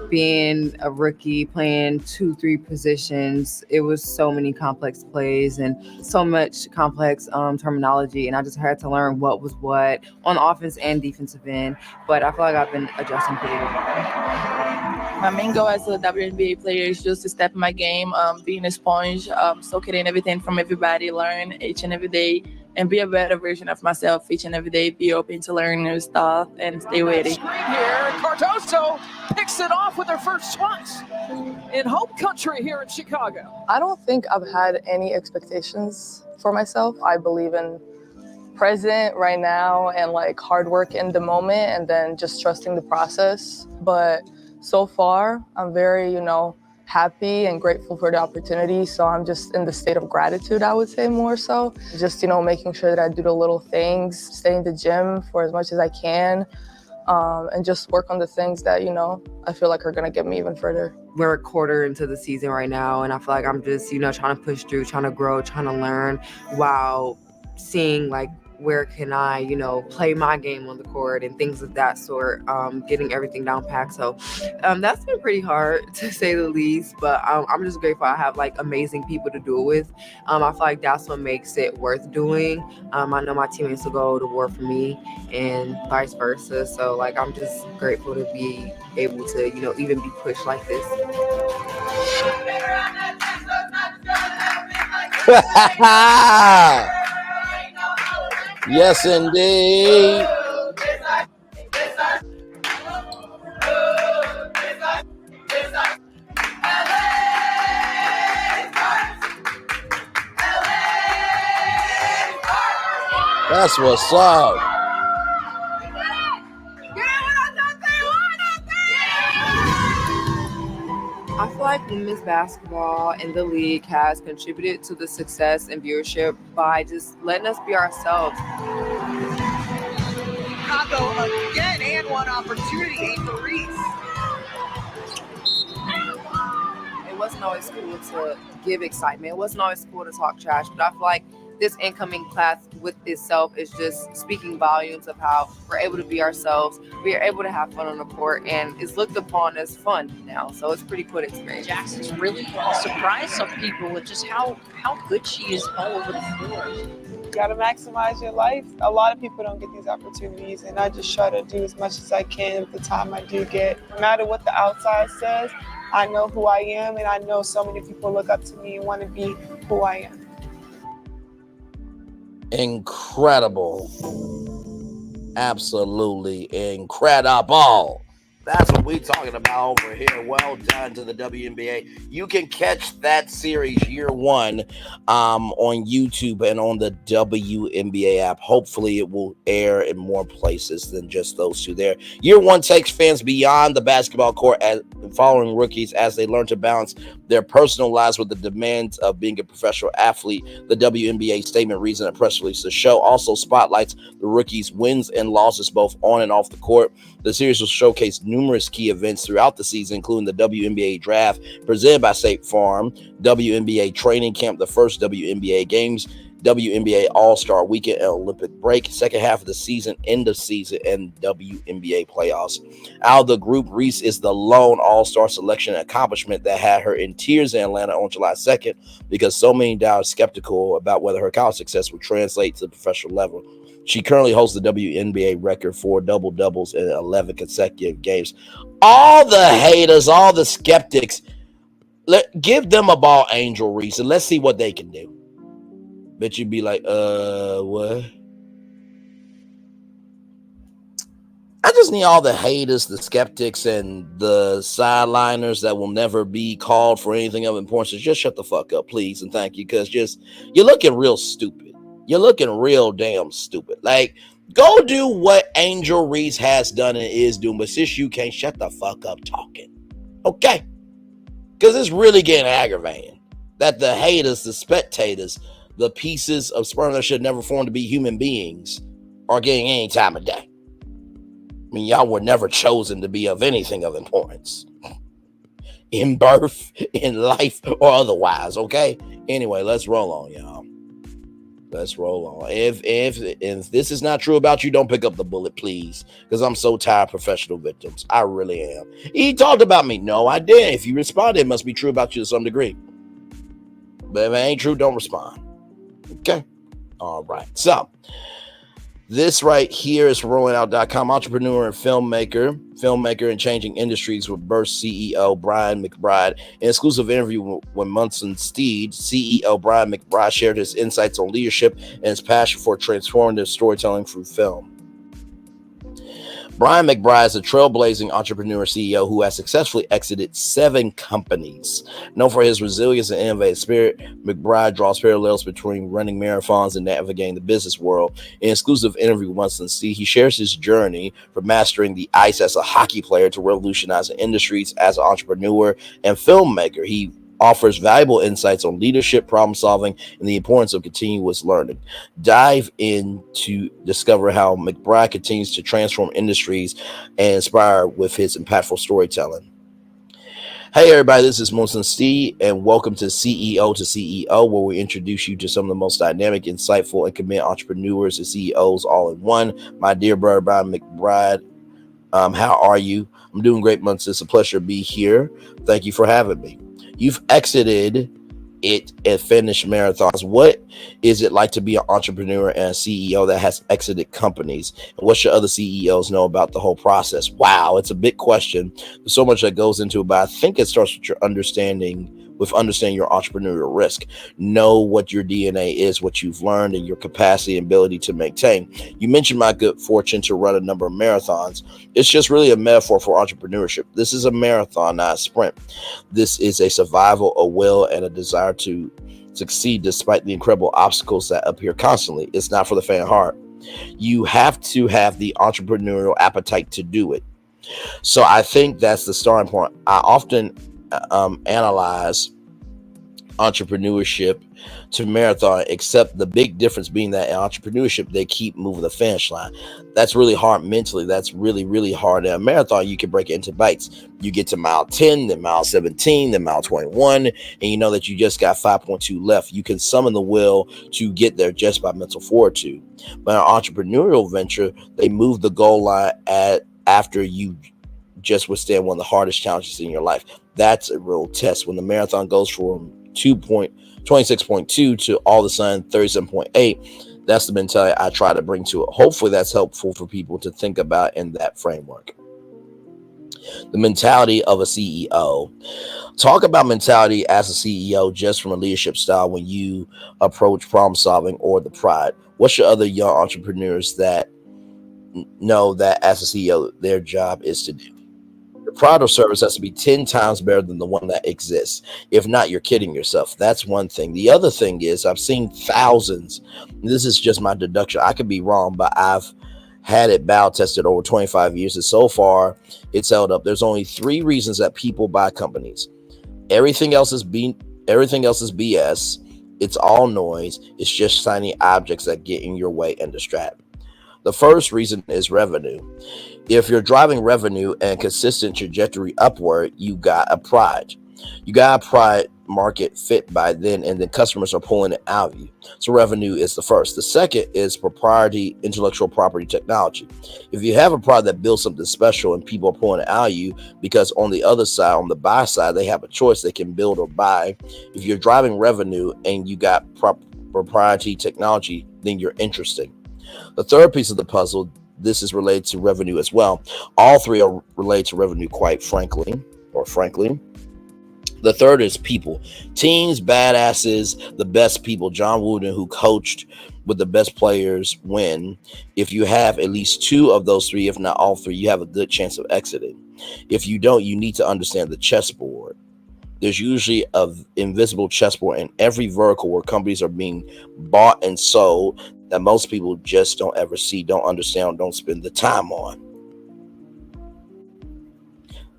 Being a rookie, playing 2-3 positions, it was so many complex plays and so much complex terminology, and I just had to learn what was what on the offense and defensive end. But I feel like I've been adjusting pretty well. My main goal as a WNBA player is just to step in my game, being a sponge, soak in everything from everybody, learn each and every day, and be a better version of myself each and every day. Be open to learn new stuff and stay ready. Screen here, Cardoso picks it off with her first twice in home country here in Chicago. I don't think I've had any expectations for myself. I believe in present right now and like hard work in the moment and then just trusting the process. But so far, I'm very, happy and grateful for the opportunity. So I'm just in the state of gratitude, I would say more so. Just, making sure that I do the little things, stay in the gym for as much as I can, and just work on the things that, I feel like are going to get me even further. We're a quarter into the season right now, and I feel like I'm just, trying to push through, trying to grow, trying to learn while seeing like where can I, play my game on the court and things of that sort, getting everything down packed. So that's been pretty hard to say the least, but I'm just grateful I have like amazing people to do it with. I feel like that's what makes it worth doing. I know my teammates will go to war for me and vice versa. So like, I'm just grateful to be able to, even be pushed like this. Yes, indeed. That's what's up. I feel like women's basketball in the league has contributed to the success and viewership by just letting us be ourselves. Chicago again and one opportunity for Reese. It wasn't always cool to give excitement. It wasn't always cool to talk trash, but I feel like this incoming class with itself is just speaking volumes of how we're able to be ourselves. We are able to have fun on the court, and it's looked upon as fun now. So it's a pretty cool experience. Jackson's really surprised some people with just how good she is all over the floor. You gotta maximize your life. A lot of people don't get these opportunities, and I just try to do as much as I can with the time I do get. No matter what the outside says, I know who I am, and I know so many people look up to me and want to be who I am. Incredible. Absolutely incredible. That's what we're talking about over here. Well done to the WNBA. You can catch that series year one on YouTube and on the WNBA app. Hopefully it will air in more places than just those two there. Year one takes fans beyond the basketball court as following rookies as they learn to balance their personal lives with the demands of being a professional athlete. The WNBA statement reads in a press release. The show also spotlights the rookies' wins and losses both on and off the court. The series will showcase numerous key events throughout the season, including the WNBA draft presented by State Farm, WNBA training camp, the first WNBA games, WNBA All-Star Weekend and Olympic break, second half of the season, end of season, and WNBA playoffs. Out of the group, Reese is the lone All-Star selection accomplishment that had her in tears in Atlanta on July 2nd because so many doubted skeptical about whether her college success would translate to the professional level. She currently holds the WNBA record for double-doubles in 11 consecutive games. All the haters, all the skeptics, give them a ball, Angel Reese, and let's see what they can do. Bet you'd be like, what? I just need all the haters, the skeptics, and the sideliners that will never be called for anything of importance. Just shut the fuck up, please, and thank you, because you're looking real stupid. You're looking real damn stupid. Like, go do what Angel Reese has done and is doing, but since you can't, shut the fuck up talking. Okay? Because it's really getting aggravating that the haters, the spectators, the pieces of sperm that should never form to be human beings are getting any time of day. I mean, y'all were never chosen to be of anything of importance in birth, in life, or otherwise. Okay. Anyway, let's roll on, y'all. Let's roll on. If this is not true about you, don't pick up the bullet, please, because I'm so tired of professional victims. I really am. He talked about me. No, I didn't. If you responded, it must be true about you to some degree. But if it ain't true, don't respond. Okay. All right. So this right here is rollingout.com. Entrepreneur and filmmaker and changing industries with Burst CEO Bryant McBride. An exclusive interview with Munson Steed, CEO Bryant McBride shared his insights on leadership and his passion for transformative storytelling through film. Bryant McBride is a trailblazing entrepreneur CEO who has successfully exited 7 companies. Known for his resilience and innovative spirit, McBride draws parallels between running marathons and navigating the business world. In an exclusive interview with Munson Steed, he shares his journey from mastering the ice as a hockey player to revolutionizing industries as an entrepreneur and filmmaker. He offers valuable insights on leadership, problem solving, and the importance of continuous learning. Dive in to discover how McBride continues to transform industries and inspire with his impactful storytelling. Hey everybody, this is Munson Steed, and welcome to CEO to CEO, where we introduce you to some of the most dynamic, insightful, and committed entrepreneurs and CEOs all in one. My dear brother Bryant McBride, how are you? I'm doing great, Munson. It's a pleasure to be here. Thank you for having me. You've exited it and finished marathons. What is it like to be an entrepreneur and a CEO that has exited companies? And what should other CEOs know about the whole process? Wow, it's a big question. There's so much that goes into it, but I think it starts with your understanding your entrepreneurial risk. Know what your DNA is, what you've learned, and your capacity and ability to maintain. You mentioned my good fortune to run a number of marathons. It's just really a metaphor for entrepreneurship. This is a marathon, not a sprint. This is a survival, a will, and a desire to succeed despite the incredible obstacles that appear constantly. It's not for the faint of heart. You have to have the entrepreneurial appetite to do it. So I think that's the starting point. I often analyze entrepreneurship to marathon, except the big difference being that in entrepreneurship, they keep moving the finish line. That's really hard mentally. That's really, really hard. In a marathon, you can break it into bites. You get to mile 10, then mile 17, then mile 21, and you know that you just got 5.2 left. You can summon the will to get there just by mental fortitude. But an entrepreneurial venture, they move the goal line after you just withstand one of the hardest challenges in your life. That's a real test. When the marathon goes from 26.2 to all of a sudden 37.8, that's the mentality I try to bring to it. Hopefully that's helpful for people to think about in that framework. The mentality of a CEO. Talk about mentality as a CEO just from a leadership style when you approach problem solving or the pride. What should other young entrepreneurs that know that as a CEO, their job is to do? The product or service has to be 10 times better than the one that exists. If not, you're kidding yourself. That's one thing. The other thing is I've seen thousands. This is just my deduction. I could be wrong, but I've had it battle tested over 25 years. And so far, it's held up. There's only 3 reasons that people buy companies. Everything else is BS. It's all noise. It's just shiny objects that get in your way and distract. The first reason is revenue. If you're driving revenue and consistent trajectory upward, you got a pride. You got a pride market fit by then, and then customers are pulling it out of you. So revenue is the first. The second is propriety, intellectual property technology. If you have a product that builds something special and people are pulling it out of you, because on the other side, on the buy side, they have a choice. They can build or buy. If you're driving revenue and you got propriety technology, then you're interesting. The third piece of the puzzle, this is related to revenue as well. All 3 are related to revenue, quite frankly. The third is people. Teams, badasses, the best people. John Wooden, who coached with the best players, win. If you have at least 2 of those 3, if not all 3, you have a good chance of exiting. If you don't, you need to understand the chessboard. There's usually an invisible chessboard in every vertical where companies are being bought and sold that most people just don't ever see, don't understand, don't spend the time on.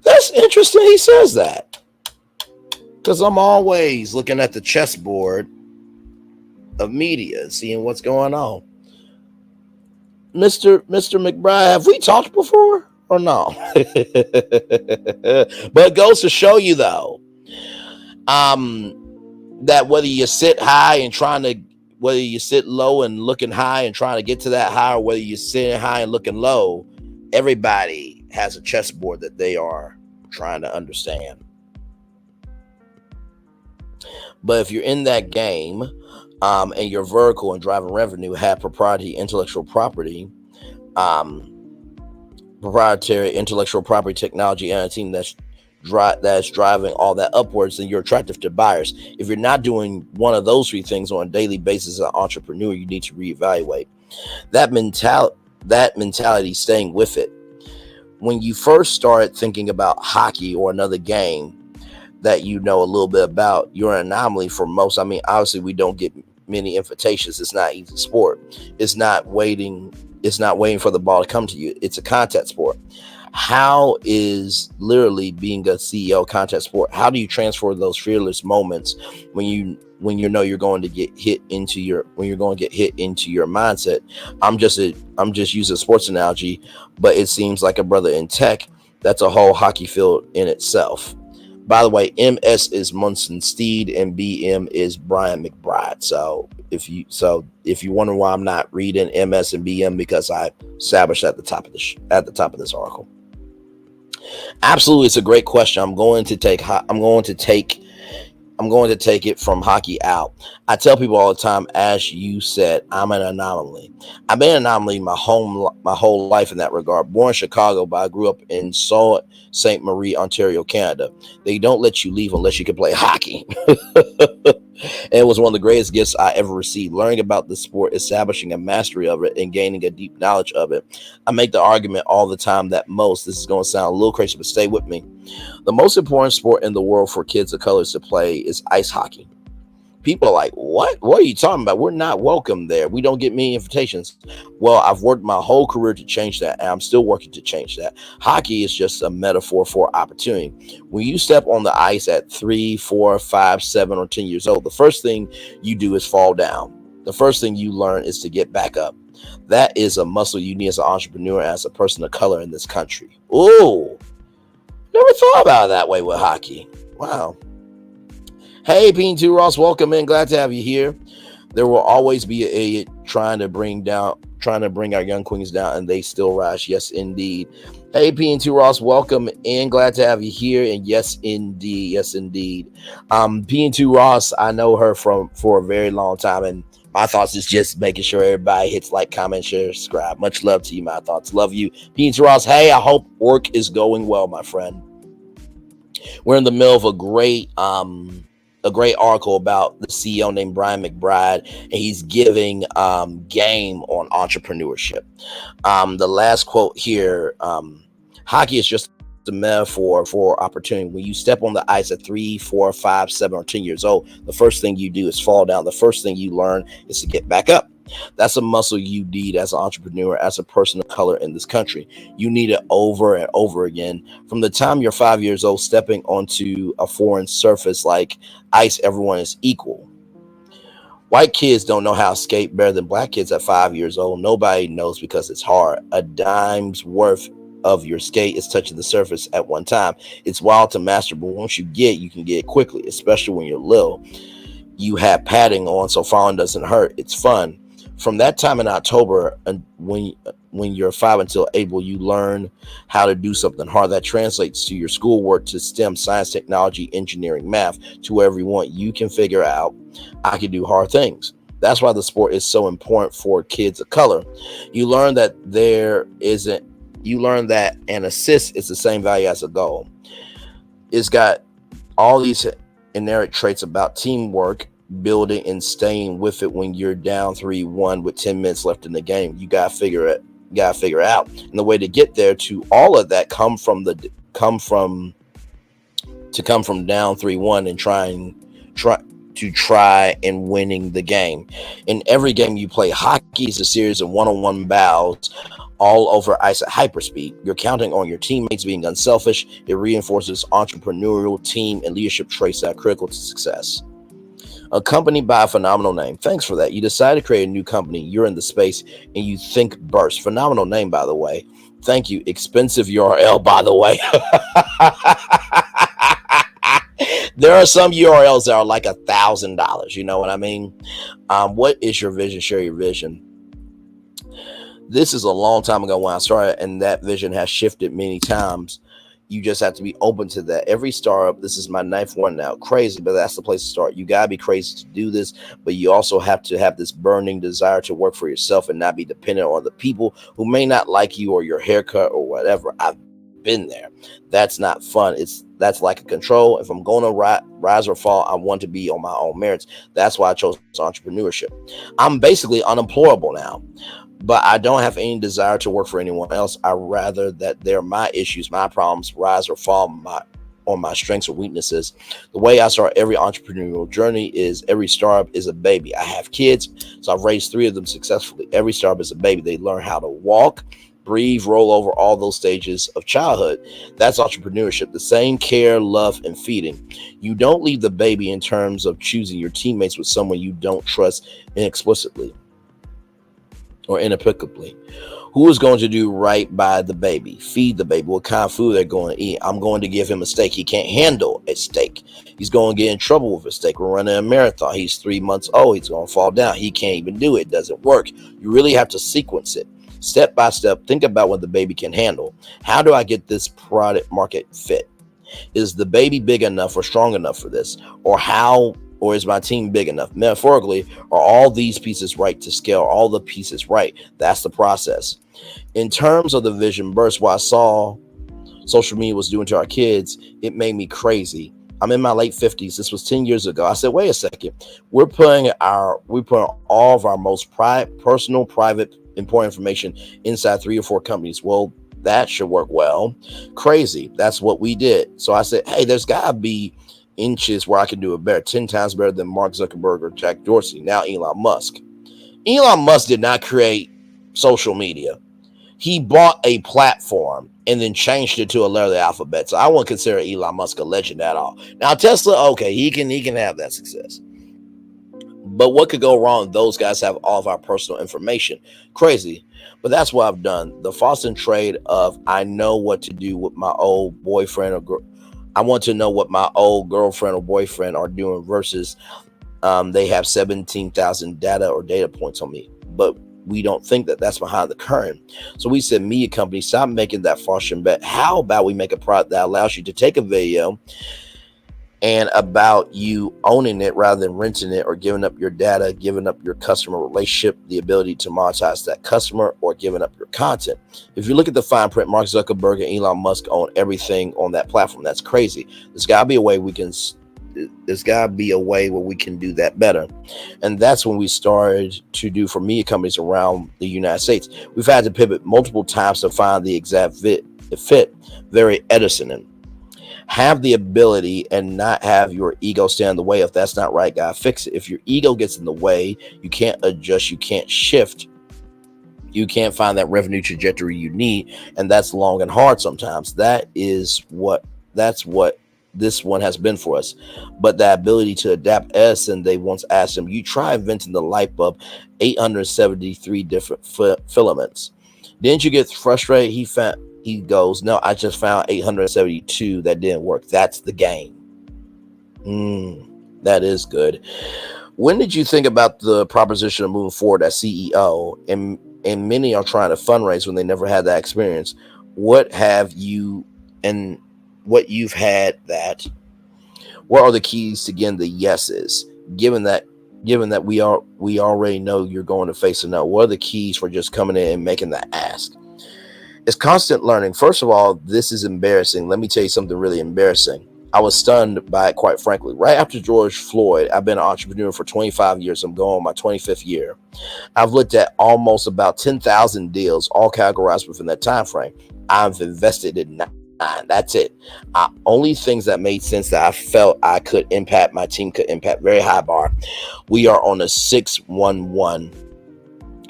That's interesting he says that, because I'm always looking at the chessboard of media, seeing what's going on. Mr. McBride, have we talked before or no? But it goes to show you though, that whether you sit high and whether you sit low and looking high and trying to get to that high, or whether you're sitting high and looking low, everybody has a chessboard that they are trying to understand. But if you're in that game, and you're vertical and driving revenue, have proprietary intellectual property, proprietary intellectual property technology, and a team that's driving all that upwards, then you're attractive to buyers. If you're not doing one of those three things on a daily basis as an entrepreneur, you need to reevaluate that mentality, staying with it. When you first start thinking about hockey or another game that you know a little bit about, you're an anomaly for most. I mean, obviously we don't get many invitations. It's not easy sport. It's not waiting for the ball to come to you. It's a contact sport. How is literally being a CEO contact sport? How do you transfer those fearless moments when you know you're going to get hit into your mindset? I'm just using a sports analogy, but it seems like a brother in tech, that's a whole hockey field in itself. By the way, MS is Munson Steed and BM is Bryant McBride. So if you wonder why I'm not reading MS and BM, because I established at the top of this article. Absolutely, it's a great question. I'm going to take it from hockey out. I tell people all the time, as you said, I'm an anomaly. I've been an anomaly my whole life in that regard. Born in Chicago, but I grew up in Sault Ste. Marie, Ontario, Canada. They don't let you leave unless you can play hockey. And it was one of the greatest gifts I ever received. Learning about the sport, establishing a mastery of it, and gaining a deep knowledge of it. I make the argument all the time that this is going to sound a little crazy, but stay with me. The most important sport in the world for kids of color to play is ice hockey. People are like, what? What are you talking about? We're not welcome there. We don't get many invitations. Well, I've worked my whole career to change that, and I'm still working to change that. Hockey is just a metaphor for opportunity. When you step on the ice at 3, 4, 5, 7, or 10 years old, the first thing you do is fall down. The first thing you learn is to get back up. That is a muscle you need as an entrepreneur, as a person of color in this country. Ooh, never thought about it that way with hockey. Wow. Hey, P2 Ross, welcome in. Glad to have you here. There will always be an idiot trying to bring our young queens down, and they still rise. Yes, indeed. Hey, P2 Ross, welcome in. Glad to have you here. And yes, indeed. Yes, indeed. P2 Ross, I know her for a very long time, and my thoughts is just making sure everybody hits like, comment, share, subscribe. Much love to you, my thoughts. Love you. P2 Ross, hey, I hope work is going well, my friend. We're in the middle of a great article about the CEO named Bryant McBride, and he's giving game on entrepreneurship. The last quote here, hockey is just a metaphor for opportunity. When you step on the ice at 3, 4, 5, 7, or 10 years old, the first thing you do is fall down. The first thing you learn is to get back up. That's a muscle you need as an entrepreneur, as a person of color in this country. You need it over and over again. From the time you're 5 years old, stepping onto a foreign surface like ice, everyone is equal. White kids don't know how to skate better than black kids at 5 years old. Nobody knows because it's hard. A dime's worth of your skate is touching the surface at one time. It's wild to master, but once you can get it quickly, especially when you're little. You have padding on so falling doesn't hurt. It's fun. From that time in October, and when you're 5 until April, you learn how to do something hard that translates to your schoolwork, to STEM, science, technology, engineering, math, to wherever you want. You can figure out, I can do hard things. That's why the sport is so important for kids of color. You learn that an assist is the same value as a goal. It's got all these inherent traits about teamwork, building, and staying with it when you're down 3-1 with 10 minutes left in the game. You gotta figure it out. And the way to get there to all of that come from down 3-1 and try and winning the game. In every game you play, hockey is a series of one-on-one battles all over ice at hyperspeed. You're counting on your teammates being unselfish. It reinforces entrepreneurial, team, and leadership traits that are critical to success. Accompanied by a phenomenal name. Thanks for that. You decided to create a new company. You're in the space and you think burst. Phenomenal name, by the way. Thank you. Expensive URL, by the way. There are some URLs that are like $1,000. You know what I mean? What is your vision? Share your vision. This is a long time ago when I started, and that vision has shifted many times. You just have to be open to that. Every startup, this is my 9th one now. Crazy, but that's the place to start. You got to be crazy to do this, but you also have to have this burning desire to work for yourself and not be dependent on the people who may not like you or your haircut or whatever. I've been there. That's not fun. That's lack of control. If I'm going to rise or fall, I want to be on my own merits. That's why I chose entrepreneurship. I'm basically unemployable now, but I don't have any desire to work for anyone else. I rather that they're my issues, my problems, rise or fall on my strengths or weaknesses. The way I start every entrepreneurial journey is every startup is a baby. I have kids, so I've raised 3 of them successfully. Every startup is a baby. They learn how to walk, breathe, roll over, all those stages of childhood. That's entrepreneurship. The same care, love, and feeding. You don't leave the baby in terms of choosing your teammates with someone you don't trust inexplicably or inexplicably. Who is going to do right by the baby? Feed the baby. What kind of food they're going to eat? I'm going to give him a steak. He can't handle a steak. He's going to get in trouble with a steak. We're running a marathon. He's 3 months old. He's going to fall down. He can't even do it. It doesn't work. You really have to sequence it. Step by step, think about what the baby can handle. How do I get this product market fit? Is the baby big enough or strong enough for this? Or is my team big enough? Metaphorically, are all these pieces right to scale? All the pieces right? That's the process. In terms of the vision burst, what I saw social media was doing to our kids, it made me crazy. I'm in my late 50s. This was 10 years ago. I said, wait a second. We're putting all of our most personal, private, important information inside 3 or 4 companies. Well, that should work well. Crazy. That's what we did. So I said, hey, there's got to be inches where I can do it better, 10 times better than Mark Zuckerberg or Jack Dorsey. Now Elon Musk. Elon Musk did not create social media. He bought a platform and then changed it to a letter of the alphabet. So I wouldn't consider Elon Musk a legend at all. Now Tesla, okay, he can have that success. But what could go wrong? Those guys have all of our personal information. Crazy. But that's what I've done. The false and trade of I know what to do with my old boyfriend or I want to know what my old girlfriend or boyfriend are doing versus they have 17,000 data points on me. But we don't think that that's behind the current. So we said, media companies, stop making that false bet. How about we make a product that allows you to take a video and about you owning it rather than renting it or giving up your data, giving up your customer relationship, the ability to monetize that customer, or giving up your content. If you look at the fine print, Mark Zuckerberg and Elon Musk own everything on that platform. That's crazy. There's got to be a way where we can do that better. And that's when we started to do for media companies around the United States. We've had to pivot multiple times to find the exact fit. Very Edison. Have the ability and not have your ego stand in the way. If that's not right, gotta fix it. If your ego gets in the way, you can't adjust, you can't shift, you can't find that revenue trajectory you need, and that's long and hard sometimes. That's what this one has been for us. But the ability to adapt, Edison, they once asked him, you try inventing the light bulb, 873 different filaments. Didn't you get frustrated? He goes, no, I just found 872 that didn't work. That's the game. That is good. When did you think about the proposition of moving forward as CEO? And many are trying to fundraise when they never had that experience. What have you and what you've had that? What are the keys to getting the yeses? Given that we already know you're going to face a no. What are the keys for just coming in and making that ask? It's constant learning. First of all, this is embarrassing. Let me tell you something really embarrassing. I was stunned by it, quite frankly. Right after George Floyd, I've been an entrepreneur for 25 years. I'm going on my 25th year. I've looked at almost about 10,000 deals, all categorized within that time frame. I've invested in 9. That's it. Only things that made sense that I felt I could impact, my team could impact. Very high bar. We are on a 6-1-1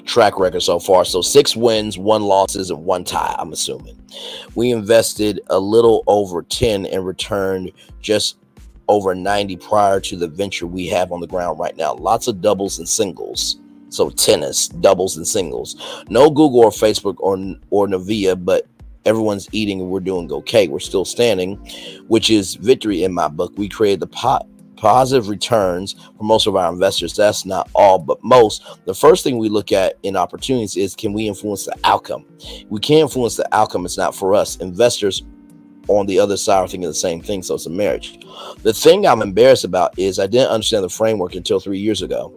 track record so far. So 6 wins, 1 losses, and 1 tie, I'm assuming. We invested a little over 10 and returned just over 90 prior to the venture we have on the ground right now. Lots of doubles and singles. So tennis, doubles and singles. No Google or Facebook or Nvidia, but everyone's eating and we're doing okay. We're still standing, which is victory in my book. We created the positive returns for most of our investors. That's not all, but most. The first thing we look at in opportunities is, can we influence the outcome? We can't influence the outcome. It's not for us. Investors on the other side are thinking the same thing, so it's a marriage. The thing I'm embarrassed about is I didn't understand the framework until 3 years ago.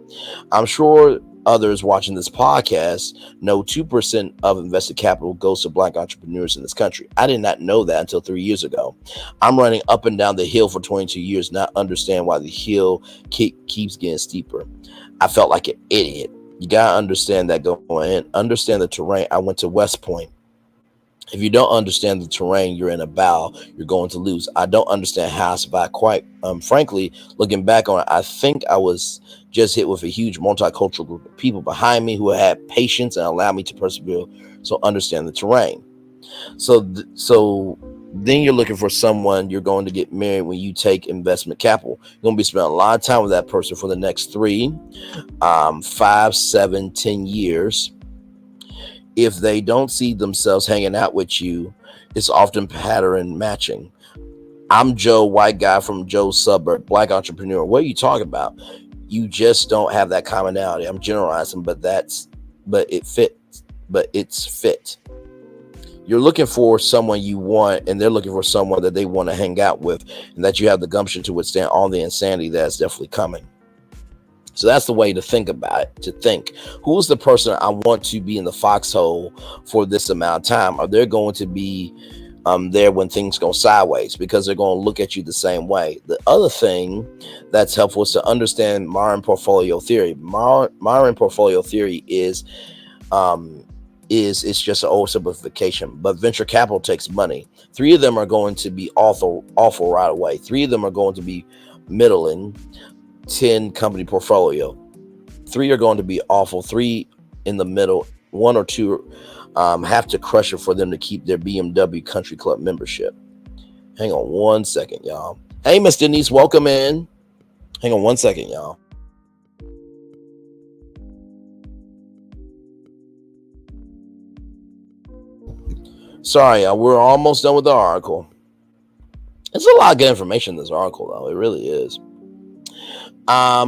I'm sure others watching this podcast know 2% of invested capital goes to Black entrepreneurs in this country. I did not know that until 3 years ago. I'm running up and down the hill for 22 years, not understand why the hill keeps getting steeper. I felt like an idiot. You got to understand that going in. Understand the terrain. I went to West Point. If you don't understand the terrain, you're in a battle, you're going to lose. I don't understand how I survived. Quite frankly, looking back on it, I think I was just hit with a huge multicultural group of people behind me who had patience and allowed me to persevere. So understand the terrain. So then you're looking for someone you're going to get married when you take investment capital. You're going to be spending a lot of time with that person for the next 3, 5, 7, 10 years. If they don't see themselves hanging out with you, it's often pattern matching. I'm Joe, white guy from Joe's suburb, Black entrepreneur. What are you talking about? You just don't have that commonality. I'm generalizing, but it's fit. You're looking for someone you want, and they're looking for someone that they want to hang out with, and that you have the gumption to withstand all the insanity that's definitely coming. So that's the way to think about it, to think, who's the person I want to be in the foxhole for this amount of time? Are they going to be there when things go sideways? Because they're going to look at you the same way. The other thing that's helpful is to understand modern portfolio theory. Modern portfolio theory is it's just an oversimplification, but venture capital takes money. 3 of them are going to be awful right away. 3 of them are going to be middling. 10 company portfolio. 3 are going to be awful. 3 in the middle. 1 or 2 have to crush it for them to keep their BMW Country Club membership. Hang on one second, y'all. Hey, Miss Denise, welcome in. Hang on one second, y'all. Sorry, y'all. We're almost done with the article. There's a lot of good information in this article, though. It really is. They're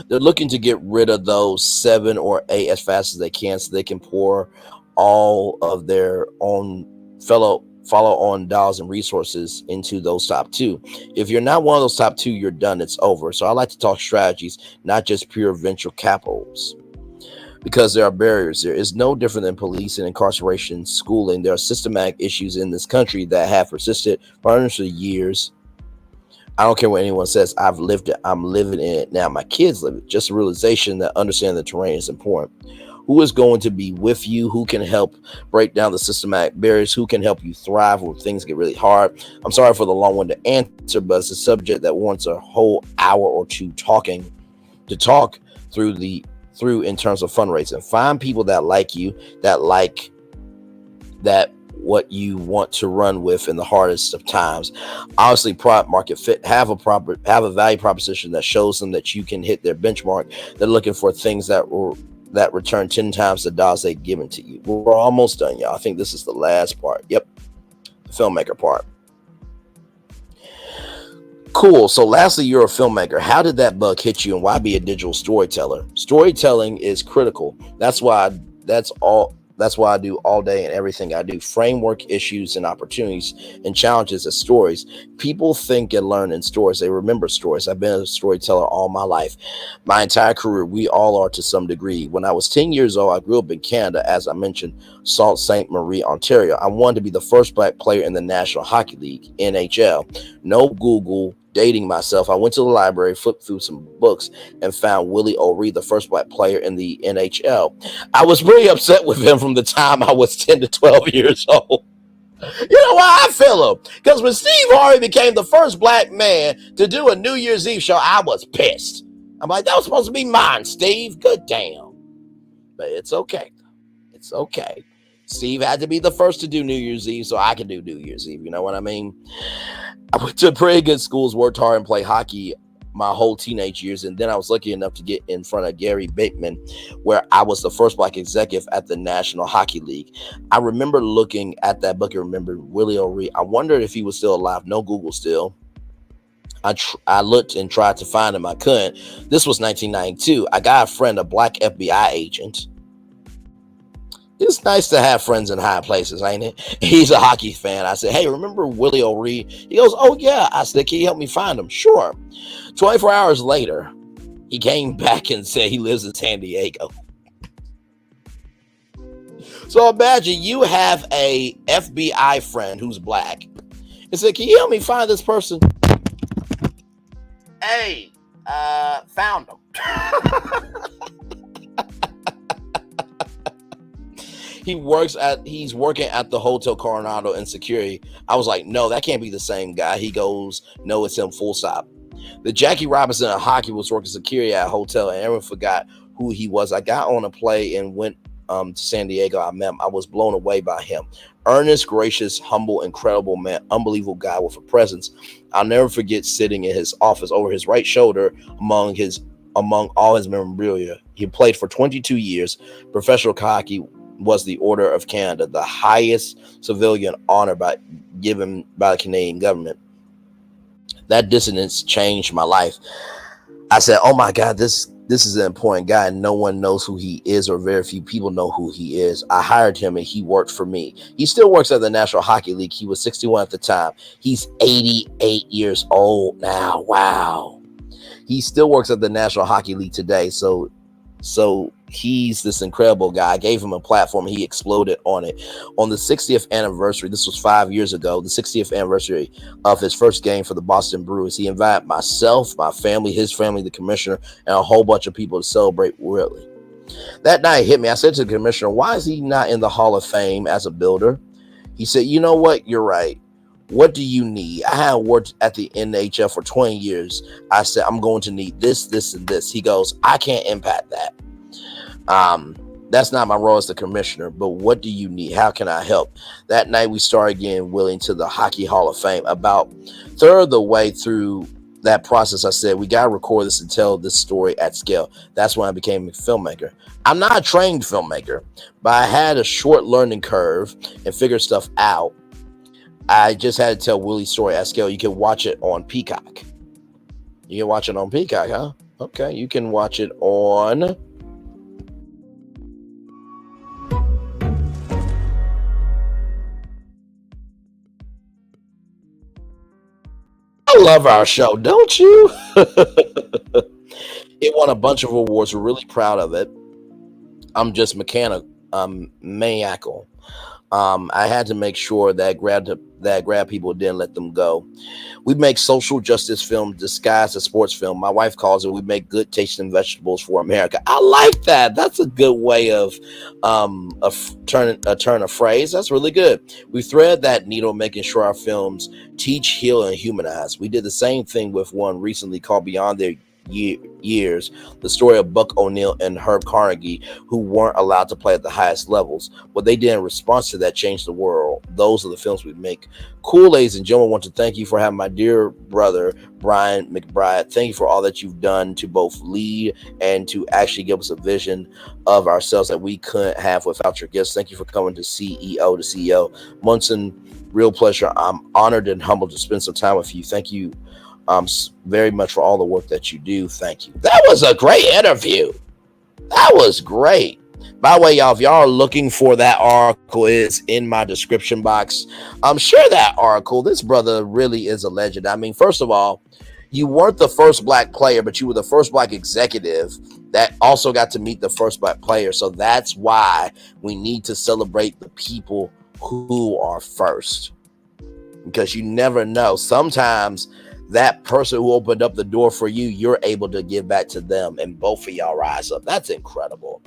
looking to get rid of those 7 or 8 as fast as they can, so they can pour all of their own follow-on dollars and resources into those top 2. If you're not one of those top 2, you're done. It's over. So I like to talk strategies, not just pure venture capitals, because there are barriers. There is no different than police and incarceration, schooling. There are systematic issues in this country that have persisted for hundreds of years. I don't care what anyone says. I've lived it. I'm living in it now. My kids live it. Just a realization that understanding the terrain is important. Who is going to be with you? Who can help break down the systematic barriers? Who can help you thrive when things get really hard? I'm sorry for the long-winded answer, but it's a subject that warrants a whole hour or 2 talk through in terms of fundraising. Find people that like you, that like that what you want to run with in the hardest of times. Obviously, product market fit, have a value proposition that shows them that you can hit their benchmark. They're looking for things that return 10 times the dollars they've given to you. We're almost done, y'all. I think this is the last part. Yep, the filmmaker part. Cool. So lastly, you're a filmmaker. How did that bug hit you, and why be a digital storyteller? Storytelling is critical. That's why I do all day and everything I do. Framework, issues, and opportunities and challenges as stories. People think and learn in stories. They remember stories. I've been a storyteller all my life. My entire career, we all are to some degree. When I was 10 years old, I grew up in Canada, as I mentioned, Sault Ste. Marie, Ontario. I wanted to be the first Black player in the National Hockey League, NHL. No Google, dating myself. I went to the library, flipped through some books, and found Willie O'Ree, the first Black player in the NHL. I was pretty upset with him from the time I was 10 to 12 years old. You know why I feel him? Because when Steve Harvey became the first Black man to do a New Year's Eve show, I was pissed. I'm like, that was supposed to be mine, Steve. Good damn. But it's okay. It's okay. Steve had to be the first to do New Year's Eve so I could do New Year's Eve. You know what I mean? I went to pretty good schools, worked hard, and played hockey my whole teenage years. And then I was lucky enough to get in front of Gary Bettman, where I was the first black executive at the National Hockey League. I remember looking at that book and remembered Willie O'Ree. I wondered if he was still alive. No Google still. I looked and tried to find him. I couldn't. This was 1992. I got a friend, a black FBI agent. It's nice to have friends in high places, ain't it? He's a hockey fan. I said, hey, remember Willie O'Ree? He goes, oh, yeah. I said, can you help me find him? Sure. 24 hours later, he came back and said he lives in San Diego. So imagine you have a FBI friend who's black and said, can you help me find this person? Hey, found him. He's working at the Hotel Coronado in security. I was like, no, that can't be the same guy. He goes, no, it's him, full stop. The Jackie Robinson of hockey was working security at a hotel, and everyone forgot who he was. I got on a plane and went to San Diego. I met him. I was blown away by him. Earnest, gracious, humble, incredible man, unbelievable guy with a presence. I'll never forget sitting in his office over his right shoulder among all his memorabilia. He played for 22 years. Professional hockey was the Order of Canada, the highest civilian honor given by the Canadian government. That dissonance changed my life. I said, oh my God, this is an important guy, and no one knows who he is, or very few people know who he is. I hired him, and he worked for me. He still works at the National Hockey League. He was 61 at the time. He's 88 years old now. Wow. He still works at the National Hockey League today. So he's this incredible guy. I gave him a platform. He exploded on it. On the 60th anniversary, this was 5 years ago, the 60th anniversary of his first game for the Boston Bruins, he invited myself, my family, his family, the commissioner, and a whole bunch of people to celebrate Willie. That night hit me. I said to the commissioner, why is he not in the Hall of Fame as a builder? He said, you know what? You're right. What do you need? I had worked at the NHL for 20 years. I said, I'm going to need this, this, and this. He goes, I can't impact that. That's not my role as the commissioner, but what do you need? How can I help? That night we started getting Willie to the Hockey Hall of Fame. About third of the way through that process, I said, we got to record this and tell this story at scale. That's when I became a filmmaker. I'm not a trained filmmaker, but I had a short learning curve and figured stuff out. I just had to tell Willie's story at scale. You can watch it on Peacock. You can watch it on Peacock, huh? Okay, you can watch it on... I love our show, don't you? It won a bunch of awards. We're really proud of it. I'm just maniacal. I had to make sure that grab people didn't let them go. We make social justice film disguised as sports film. My wife calls it, we make good tasting vegetables for America. I like that. That's a good way of turn a phrase. That's really good. We thread that needle, making sure our films teach, heal, and humanize. We did the same thing with one recently called Beyond Their Years, the story of Buck O'Neill and Herb Carnegie, who weren't allowed to play at the highest levels. What they did in response to that changed the world. Those are the films we make. Cool, ladies and gentlemen, I want to thank you for having my dear brother, Bryant McBride. Thank you for all that you've done to both lead and to actually give us a vision of ourselves that we couldn't have without your gifts. Thank you for coming to CEO to CEO. Munson, real pleasure. I'm honored and humbled to spend some time with you. Thank you very much for all the work that you do. Thank you. That was a great interview. That was great. By the way, y'all, if y'all are looking for that article, it's in my description box. Share that article. This brother really is a legend. I mean, first of all, you weren't the first black player, but you were the first black executive that also got to meet the first black player. So that's why we need to celebrate the people who are first, because you never know. Sometimes that person who opened up the door for you, you're able to give back to them, and both of y'all rise up. That's incredible.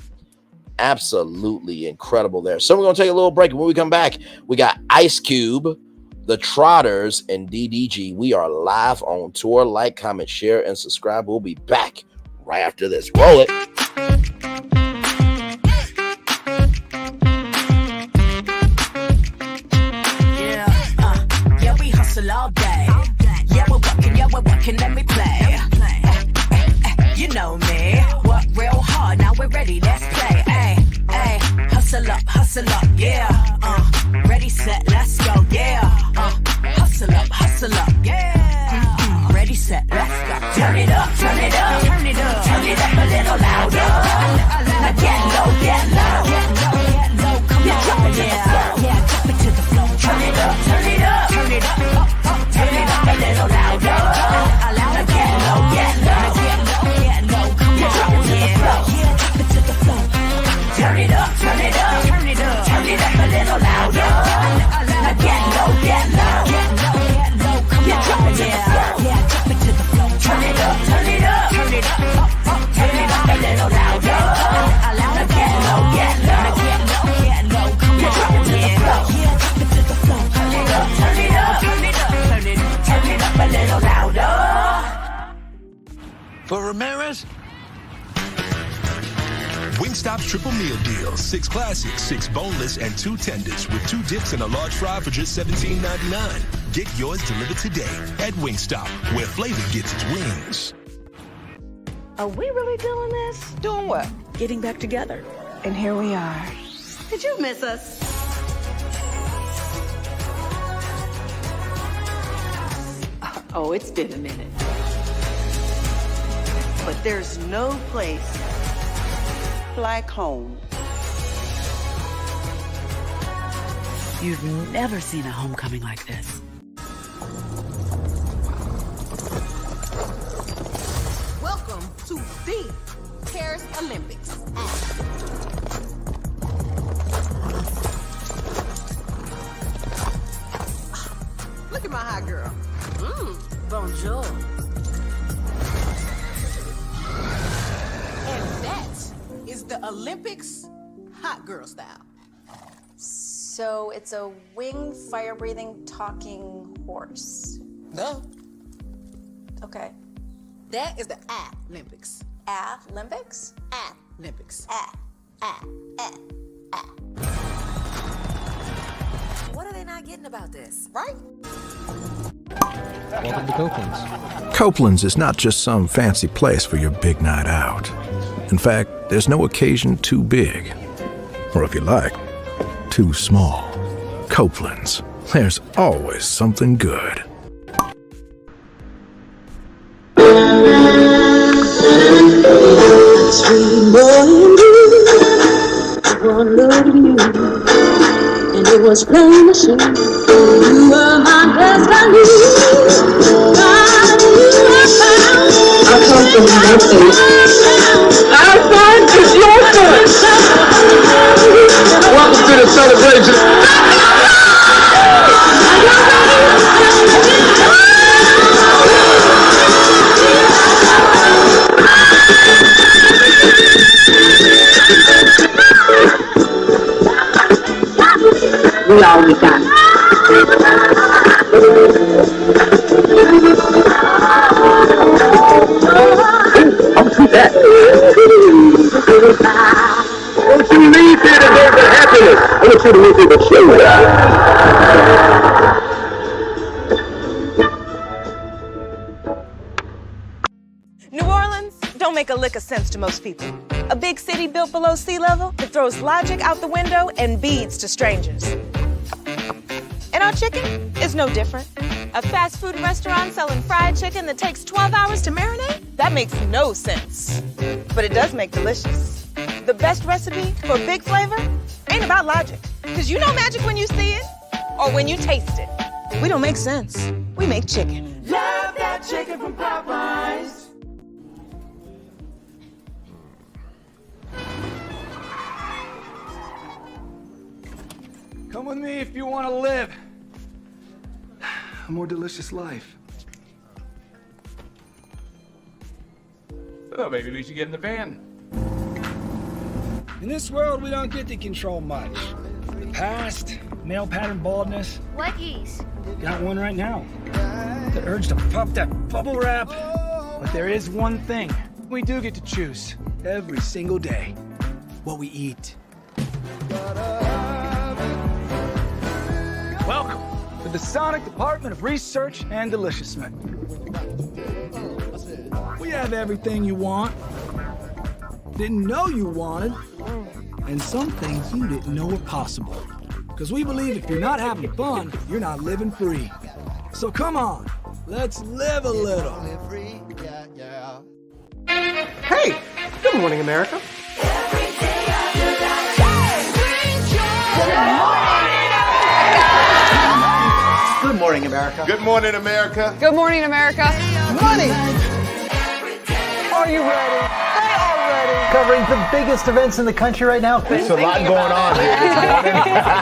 Absolutely incredible there. So we're going to take a little break. And when we come back, we got Ice Cube, the Trotters, and DDG. We are live on tour. Like, comment, share, and subscribe. We'll be back right after this. Roll it. let's play. Ay, ay, hustle up, yeah. Ready, set, let's go, yeah. Hustle up, yeah. Ready, set, let's go. Turn it up, turn it up, turn it up, turn it up a little louder. Now get low, get low, get low, get low. Come on, yeah, drop it to the floor. Turn it up, turn it up, turn it up, turn it up a little louder. Now get low, get low, get low, get low. Come on, yeah, drop it to the floor. Turn it up, turn it up, turn it up, turn it up a little louder. Now get low, get low, get low, get low. Come on, yeah, drop it to the floor. Turn it up, turn it up, turn it up, turn it up a little louder. Now get low, get low, get low, get low. Come on, yeah, drop it to the floor. Turn it up, turn it up, turn it up, turn it up, turn it up a little louder. For Ramirez? Wingstop's triple meal deal. 6 classics, 6 boneless, and 2 tenders with 2 dips and a large fry for just $17.99. Get yours delivered today at Wingstop, where flavor gets its wings. Are we really doing this? Doing what? Getting back together. And here we are. Did you miss us? Oh, it's been a minute. But there's no place like home. You've never seen a homecoming like this. Welcome to the Paris Olympics. Look at my hot girl. Bonjour. And that is the Olympics hot girl style. So it's a winged, fire-breathing, talking horse. No. Okay. That is the Olympics. Olympics? Olympics. What are they not getting about this? Right? Welcome to Copeland's. Copeland's is not just some fancy place for your big night out. In fact, there's no occasion too big. Or if you like, too small. Copeland's. There's always something good. And it was plain to see you were my destiny. I come from nothing. Our son is your son. Welcome to the celebration. We all we got. I'll do that. Don't you leave here today with happiness. I want you to leave here with New Orleans don't make a lick of sense to most people. A big city built below sea level that throws logic out the window and beads to strangers. And our chicken is no different. A fast food restaurant selling fried chicken that takes 12 hours to marinate? That makes no sense. But it does make delicious. The best recipe for big flavor ain't about logic. Because you know magic when you see it or when you taste it. We don't make sense. We make chicken. Love that chicken from Popeyes. Come with me if you want to live a more delicious life. Oh, maybe we should get in the van. In this world, we don't get to control much. The past, male pattern baldness. Leggies. Got one right now. The urge to pop that bubble wrap. But there is one thing we do get to choose every single day. What we eat. Welcome to the Sonic Department of Research and Deliciousment. We have everything you want. didn't know you wanted, and some things you didn't know were possible. Because we believe if you're not having fun, you're not living free. So come on, let's live a little. Hey, good morning, America. Good morning, America. Good morning, America. Good morning, America. Money. Are you ready? They are ready. Covering the biggest events in the country right now. There's a lot going on here this morning.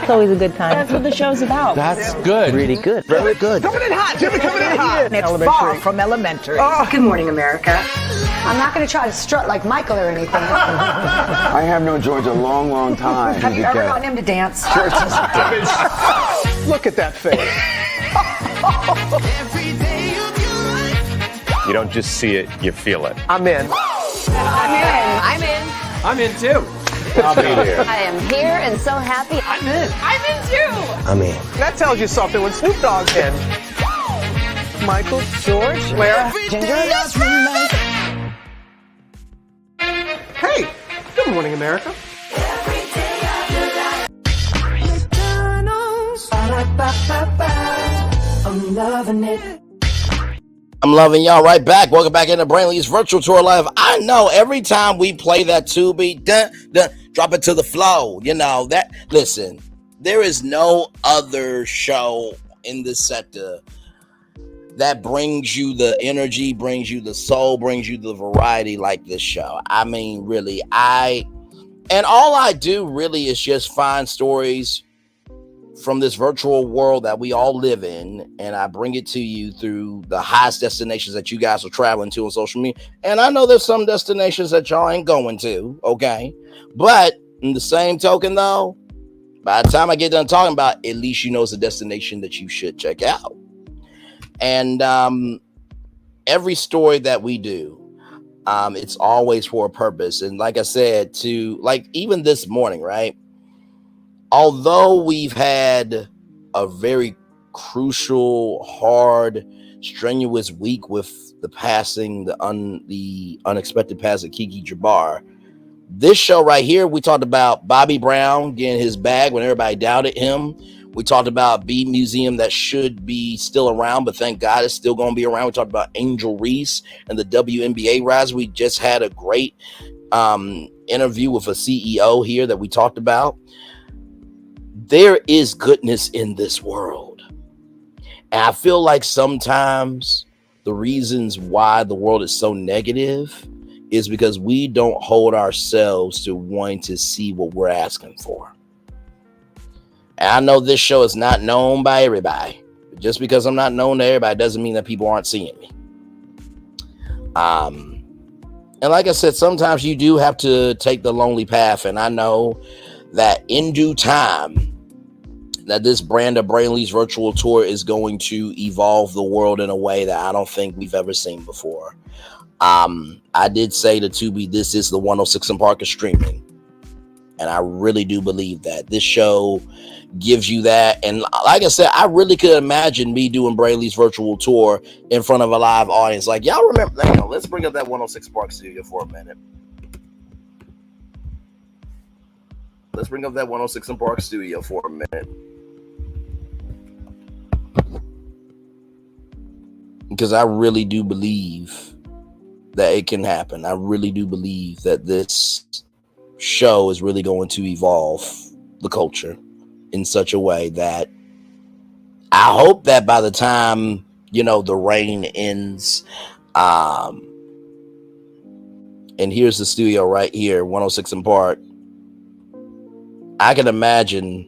It's always a good time. That's what the show's about. That's good. Really good. Very good. Coming in hot. Jimmy coming in hot. It's far from elementary. Oh, good morning, America. I'm not going to try to strut like Michael or anything. I have known George a long, long time. Have you ever gotten him to dance? Look at that face. You don't just see it, you feel it. I'm in. I'm in. I'm in too. I'll be there. I am here and so happy. I'm in. I'm in too. I'm in. That tells you something when Snoop Dogg's in. Michael, George, Lara, Ginger. Hey, good morning, America. I'm loving it. I'm loving y'all right back. Welcome back into Brainley's Virtual Tour Live. I know every time we play that Tubi, drop it to the flow. You know that. Listen, there is no other show in this sector that brings you the energy, brings you the soul, brings you the variety like this show. I mean, really, and all I do really is just find stories from this virtual world that we all live in, and I bring it to you through the highest destinations that you guys are traveling to on social media. And I know there's some destinations that y'all ain't going to, okay? But in the same token, though, by the time I get done talking about, at least you know it's a destination that you should check out. And every story that we do, it's always for a purpose. And like I said, even this morning, right? Although we've had a very crucial, hard, strenuous week with the passing, the unexpected passing of Kiki Jabbar, this show right here, we talked about Bobby Brown getting his bag when everybody doubted him. We talked about B Museum that should be still around, but thank God it's still going to be around. We talked about Angel Reese and the WNBA rise. We just had a great interview with a CEO here that we talked about. There is goodness in this world. And I feel like sometimes the reasons why the world is so negative is because we don't hold ourselves to wanting to see what we're asking for. And I know this show is not known by everybody. But just because I'm not known to everybody doesn't mean that people aren't seeing me. And like I said, sometimes you do have to take the lonely path. And I know that in due time, that this brand of Brainley's Virtual Tour is going to evolve the world in a way that I don't think we've ever seen before. I did say to Tubi, this is the 106 and Park of streaming. And I really do believe that this show gives you that. And like I said, I really could imagine me doing Brainley's Virtual Tour in front of a live audience. Like, y'all remember, let's bring up that 106 Park studio for a minute. Let's bring up that 106 and Park studio for a minute. Because I really do believe that it can happen. I really do believe that this show is really going to evolve the culture in such a way that I hope that by the time, the rain ends, and here's the studio right here, 106 and Park. I can imagine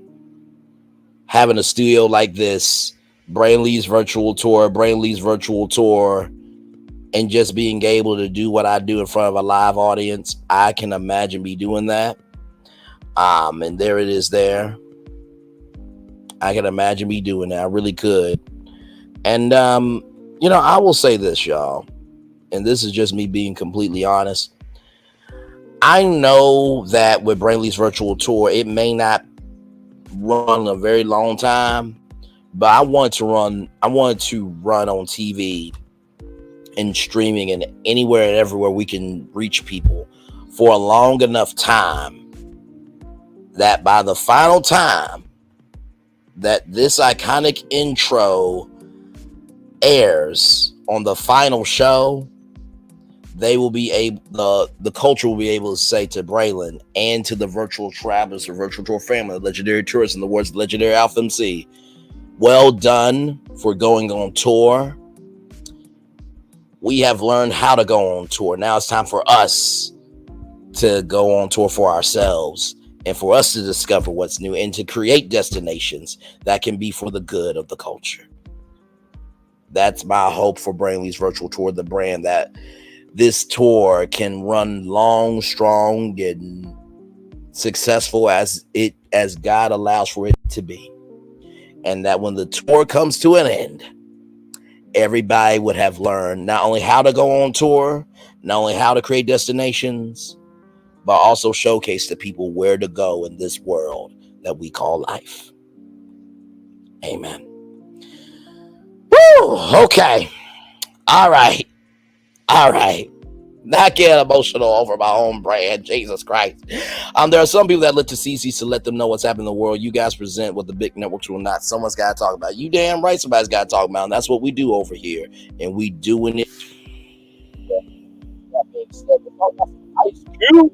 having a studio like this, Brainley's Virtual Tour, and just being able to do what I do in front of a live audience. I can imagine me doing that. And there it is there. I can imagine me doing that. I really could. And, I will say this, y'all, and this is just me being completely honest. I know that with Brainley's Virtual Tour, it may not run a very long time, but I want to run on TV and streaming and anywhere and everywhere we can reach people for a long enough time that by the final time that this iconic intro airs on the final show, they will be able, the culture will be able to say to Braylon and to the virtual travelers, the virtual tour family, the legendary tourists, in the words of legendary Alpha MC, well done for going on tour. We have learned how to go on tour. Now it's time for us to go on tour for ourselves and for us to discover what's new and to create destinations that can be for the good of the culture. That's my hope for Brainley's virtual tour, the brand, that this tour can run long, strong, and successful as God allows for it to be. And that when the tour comes to an end, everybody would have learned not only how to go on tour, not only how to create destinations, but also showcase to people where to go in this world that we call life. Amen. Woo! Okay. All right. Not getting emotional over my own brand. Jesus Christ. There are some people that look to CC to let them know what's happening in the world. You guys present what the big networks will not. Someone's got to talk about it. You damn right somebody's got to talk about it. And that's what we do over here. And we doing it. Ice Cube.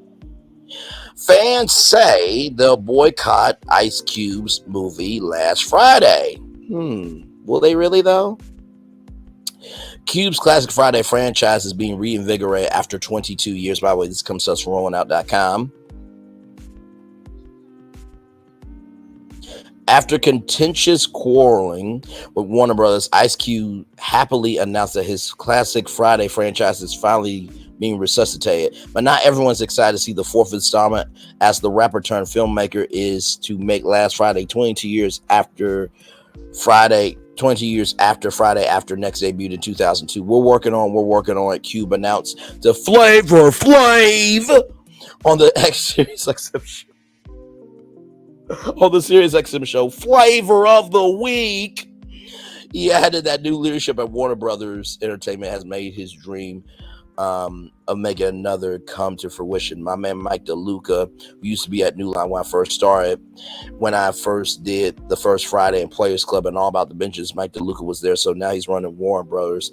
Fans say they'll boycott Ice Cube's movie last Friday. Will they really though? Cube's Classic Friday franchise is being reinvigorated after 22 years. By the way, this comes to us from RollingOut.com. After contentious quarreling with Warner Brothers, Ice Cube happily announced that his Classic Friday franchise is finally being resuscitated. But not everyone's excited to see the fourth installment, as the rapper turned filmmaker is to make Last Friday 22 years after Friday after next debuted in 2002. We're working on it. Cube announced the Flavor Flav on the Sirius XM show. On the Sirius XM show, Flavor of the Week. He added that new leadership at Warner Brothers Entertainment has made his dream of making another come to fruition. My man Mike DeLuca, who used to be at New Line when I first started, when I first did the first Friday and Players Club and All About the Benches, Mike DeLuca was there. So now he's running Warner Brothers.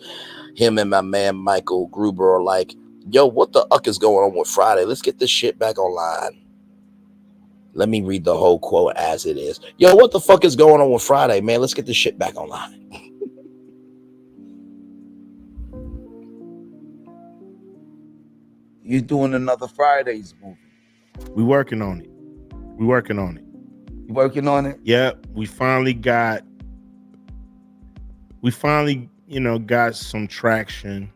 Him and my man Michael Gruber are like, yo, what the fuck is going on with Friday? Let's get this shit back online. Let me read the whole quote as it is. Yo, what the fuck is going on with Friday, man? Let's get this shit back online. You're doing another Fridays movie. We working on it. You working on it? Yeah, we finally, got some traction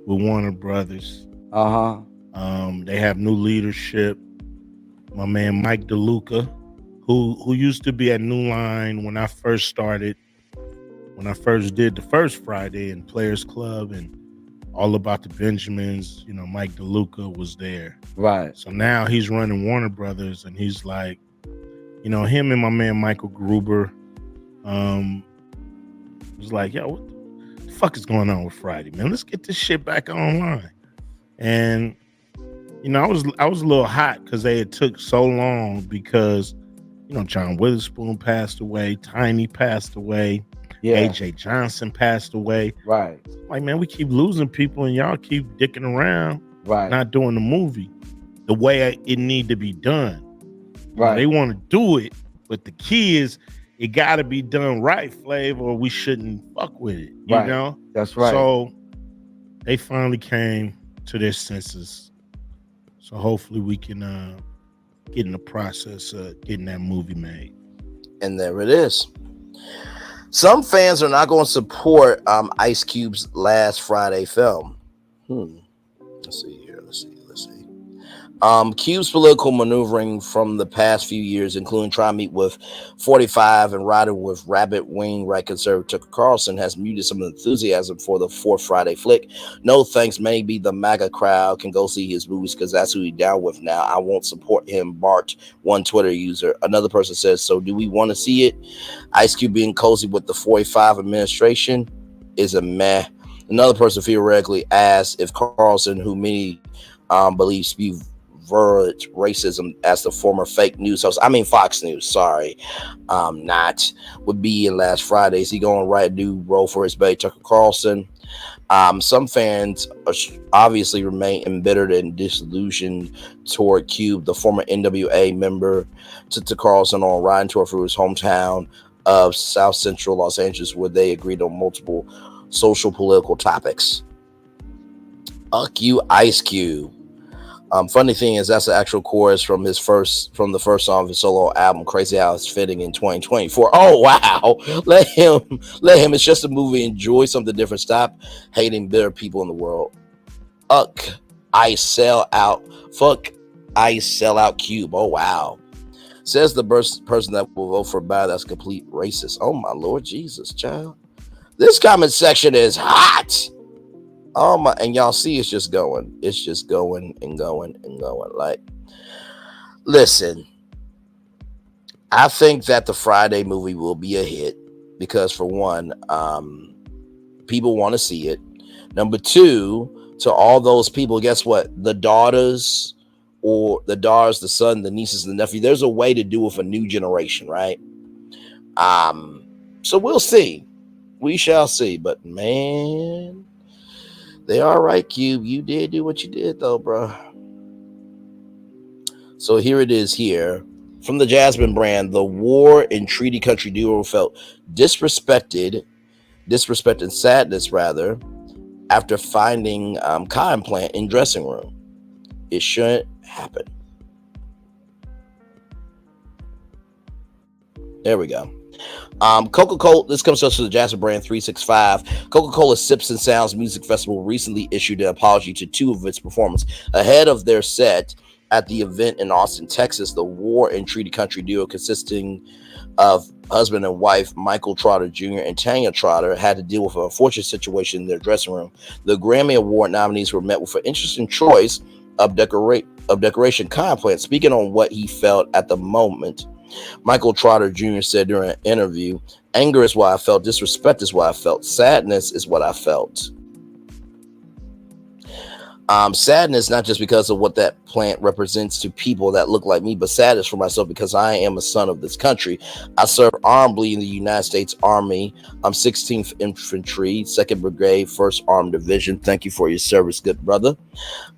with Warner Brothers. They have new leadership. My man Mike DeLuca, who used to be at New Line when I first started, when I first did the first Friday and Players Club and All About the Benjamins, Mike DeLuca was there. Right. So now he's running Warner Brothers, and he's like, him and my man Michael Gruber was like, yo, what the fuck is going on with Friday, man? Let's get this shit back online. And I was a little hot because they had took so long because, John Witherspoon passed away, Tiny passed away, AJ Johnson passed away. Right. Like, man, we keep losing people and y'all keep dicking around, not doing the movie the way it need to be done. Right. They want to do it, but the key is it got to be done right, Flav, or we shouldn't fuck with it. You know? That's right. So they finally came to their senses. So hopefully we can get in the process of getting that movie made. And there it is. Some fans are not going to support Ice Cube's last Friday film. Let's see. Cube's political maneuvering from the past few years, including trying to meet with 45 and riding with Rabbit Wing right conservative Tucker Carlson, has muted some enthusiasm for the fourth Friday flick. No thanks, maybe the MAGA crowd can go see his movies because that's who he's down with now. I won't support him, barked one Twitter user. Another person says, so do we want to see it? Ice Cube being cozy with the 45 administration is a meh. Another person theoretically asked if Carlson, who many believes spew virulent racism as the former fake news host. I mean Fox News, sorry. Not would be in last Friday. Is he going to write a new role for his buddy Tucker Carlson? Some fans obviously remain embittered and disillusioned toward Cube, the former NWA member, to Carlson on a riding tour through his hometown of South Central Los Angeles, where they agreed on multiple social political topics. Ice Cube. Funny thing is that's the actual chorus from the first song of his solo album. Crazy how it's fitting in 2024. Oh wow, let him. It's just a movie. Enjoy something different. Stop hating bitter people in the world. I sell out. Fuck, I sell out Cube. Oh wow, says the person that will vote for Biden. That's complete racist. Oh my Lord Jesus, child. This comment section is hot. Oh my, and y'all see it's just going and going and going. Like, listen, I think that the Friday movie will be a hit because, for one, people want to see it. Number two, to all those people, guess what? The daughters, the son, the nieces, the nephew, there's a way to do it for new generation, right? So we'll see. We shall see. But man, they are right, Cube. You did do what you did, though, bro. So here it is here. From the Jasmine brand, the war and treaty country duo felt disrespected sadness, rather, after finding car implant in dressing room. It shouldn't happen. There we go. Coca-Cola, this comes to us from the Jasper Brand 365. Coca-Cola Sips and Sounds Music Festival recently issued an apology to two of its performers. Ahead of their set at the event in Austin, Texas, the war and treaty country duo consisting of husband and wife Michael Trotter Jr. and Tanya Trotter had to deal with an unfortunate situation in their dressing room. The Grammy Award nominees were met with an interesting choice of decoration contemplate. Speaking on what he felt at the moment, Michael Trotter Jr. said during an interview, "Anger is what I felt. Disrespect is what I felt. Sadness is what I felt." Sadness, not just because of what that plant represents to people that look like me, but sadness for myself because I am a son of this country. I serve honorably in the United States Army. I'm 16th Infantry, 2nd Brigade, 1st Armed Division. Thank you for your service, good brother.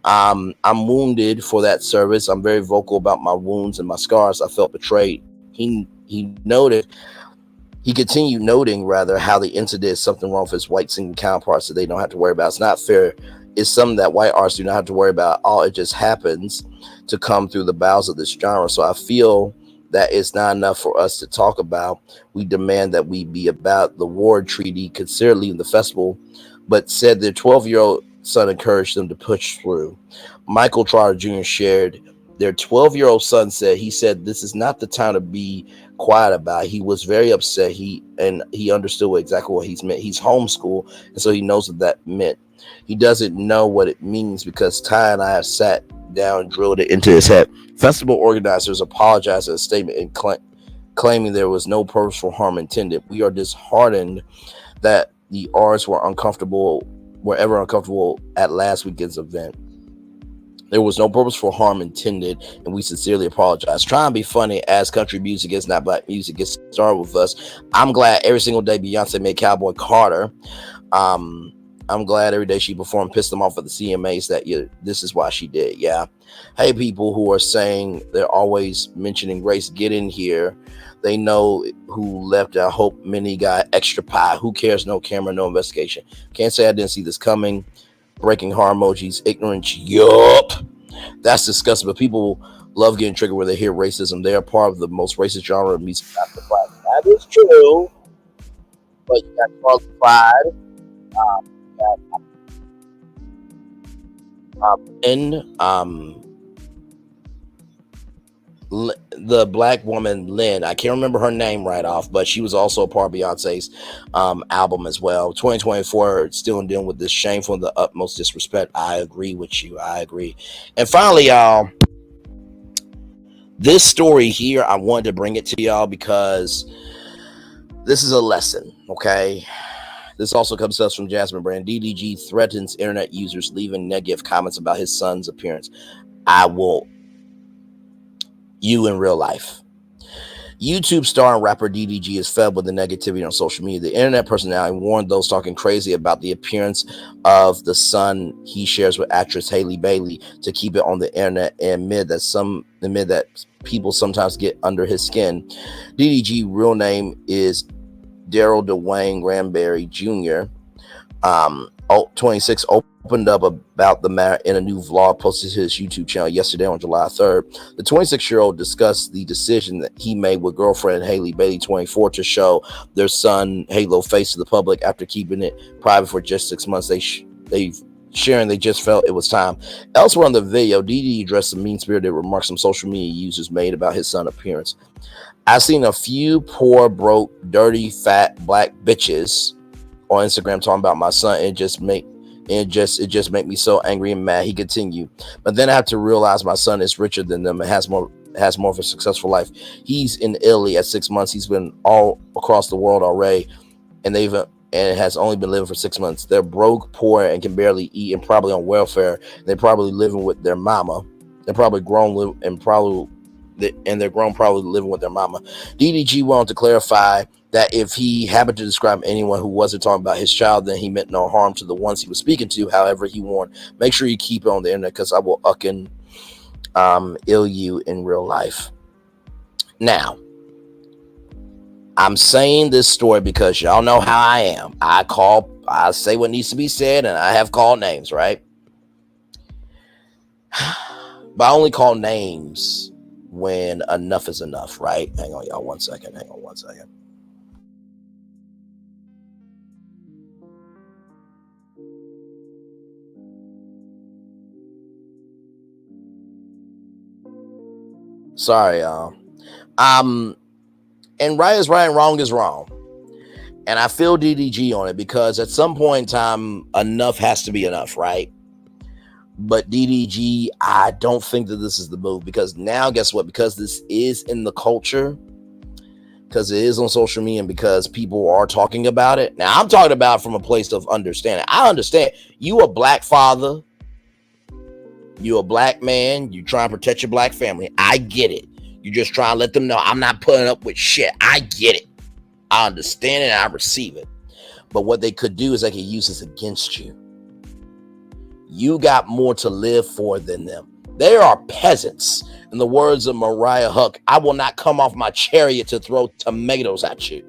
I'm wounded for that service. I'm very vocal about my wounds and my scars. I felt betrayed. He continued noting, rather, how the incident is something wrong with his white singing counterparts that they don't have to worry about. It's not fair. It's something that white artists do not have to worry about. All it just happens to come through the bowels of this genre. So I feel that it's not enough for us to talk about. We demand that we be about the war treaty, consider leaving the festival, but said their 12-year-old son encouraged them to push through. Michael Trotter Jr. shared their 12-year-old son he said this is not the time to be quiet about it. He was very upset. He understood exactly what he's meant. He's homeschooled, and so he knows what that meant. He doesn't know what it means because Ty and I have sat down and drilled it into his head. Festival organizers apologized in a statement and claiming there was no purposeful harm intended. We are disheartened that the artists were ever uncomfortable at last weekend's event. There was no purposeful harm intended, and we sincerely apologize. Trying to be funny as country music is not black music. It started with us. I'm glad every single day Beyonce made Cowboy Carter. I'm glad every day she performed, pissed them off at the CMAs that this is why she did. Yeah. Hey, people who are saying they're always mentioning race, get in here. They know who left. I hope many got extra pie. Who cares? No camera, no investigation. Can't say I didn't see this coming. Breaking heart emojis, ignorance. Yup. That's disgusting. But people love getting triggered when they hear racism. They are part of the most racist genre of music. That is true. But you got qualified. The black woman Lynn, I can't remember her name right off, but she was also a part of Beyonce's album as well. 2024 still dealing with this shameful and the utmost disrespect. I agree with you. I agree. And finally, y'all, this story here, I wanted to bring it to y'all because this is a lesson, okay? This also comes to us from Jasmine Brand. DDG threatens internet users leaving negative comments about his son's appearance. I will. You in real life. YouTube star and rapper DDG is fed with the negativity on social media. The internet personality warned those talking crazy about the appearance of the son he shares with actress Halle Bailey to keep it on the internet and admit that people sometimes get under his skin. DDG real name is Daryl Dwayne Granberry Jr. 26 opened up about the matter in a new vlog posted to his YouTube channel yesterday on July 3rd. The 26-year-old discussed the decision that he made with girlfriend Halle Bailey, 24, to show their son Halo face to the public after keeping it private for just 6 months. They just felt it was time. Elsewhere on the video, DD addressed some mean-spirited remarks some social media users made about his son's appearance. I've seen a few poor, broke, dirty, fat black bitches on Instagram talking about my son. It just make me so angry and mad. He continued, but then I have to realize my son is richer than them and has more of a successful life. He's in Italy at 6 months. He's been all across the world already, and has only been living for 6 months. They're broke, poor, and can barely eat, and probably on welfare. They're probably living with their mama. They're probably grown they're grown, probably living with their mama. DDG wanted to clarify that if he happened to describe anyone who wasn't talking about his child, then he meant no harm to the ones he was speaking to. However, he warned, make sure you keep it on the internet because I will ill you in real life. Now, I'm saying this story because y'all know how I am. I say what needs to be said, and I have called names, right? But I only call names when enough is enough, right? Hang on, y'all, 1 second. Hang on 1 second. Sorry, y'all. And right is right and wrong is wrong. And I feel DDG on it because at some point in time, enough has to be enough, right? But DDG, I don't think that this is the move because now, guess what? Because this is in the culture, because it is on social media, and because people are talking about it. Now, I'm talking about from a place of understanding. I understand you a black father, you a black man, you try and protect your black family. I get it. You just try and let them know I'm not putting up with shit. I get it. I understand it and I receive it. But what they could do is they could use this against you. You got more to live for than them. They are peasants. In the words of Mariah Huck, I will not come off my chariot to throw tomatoes at you.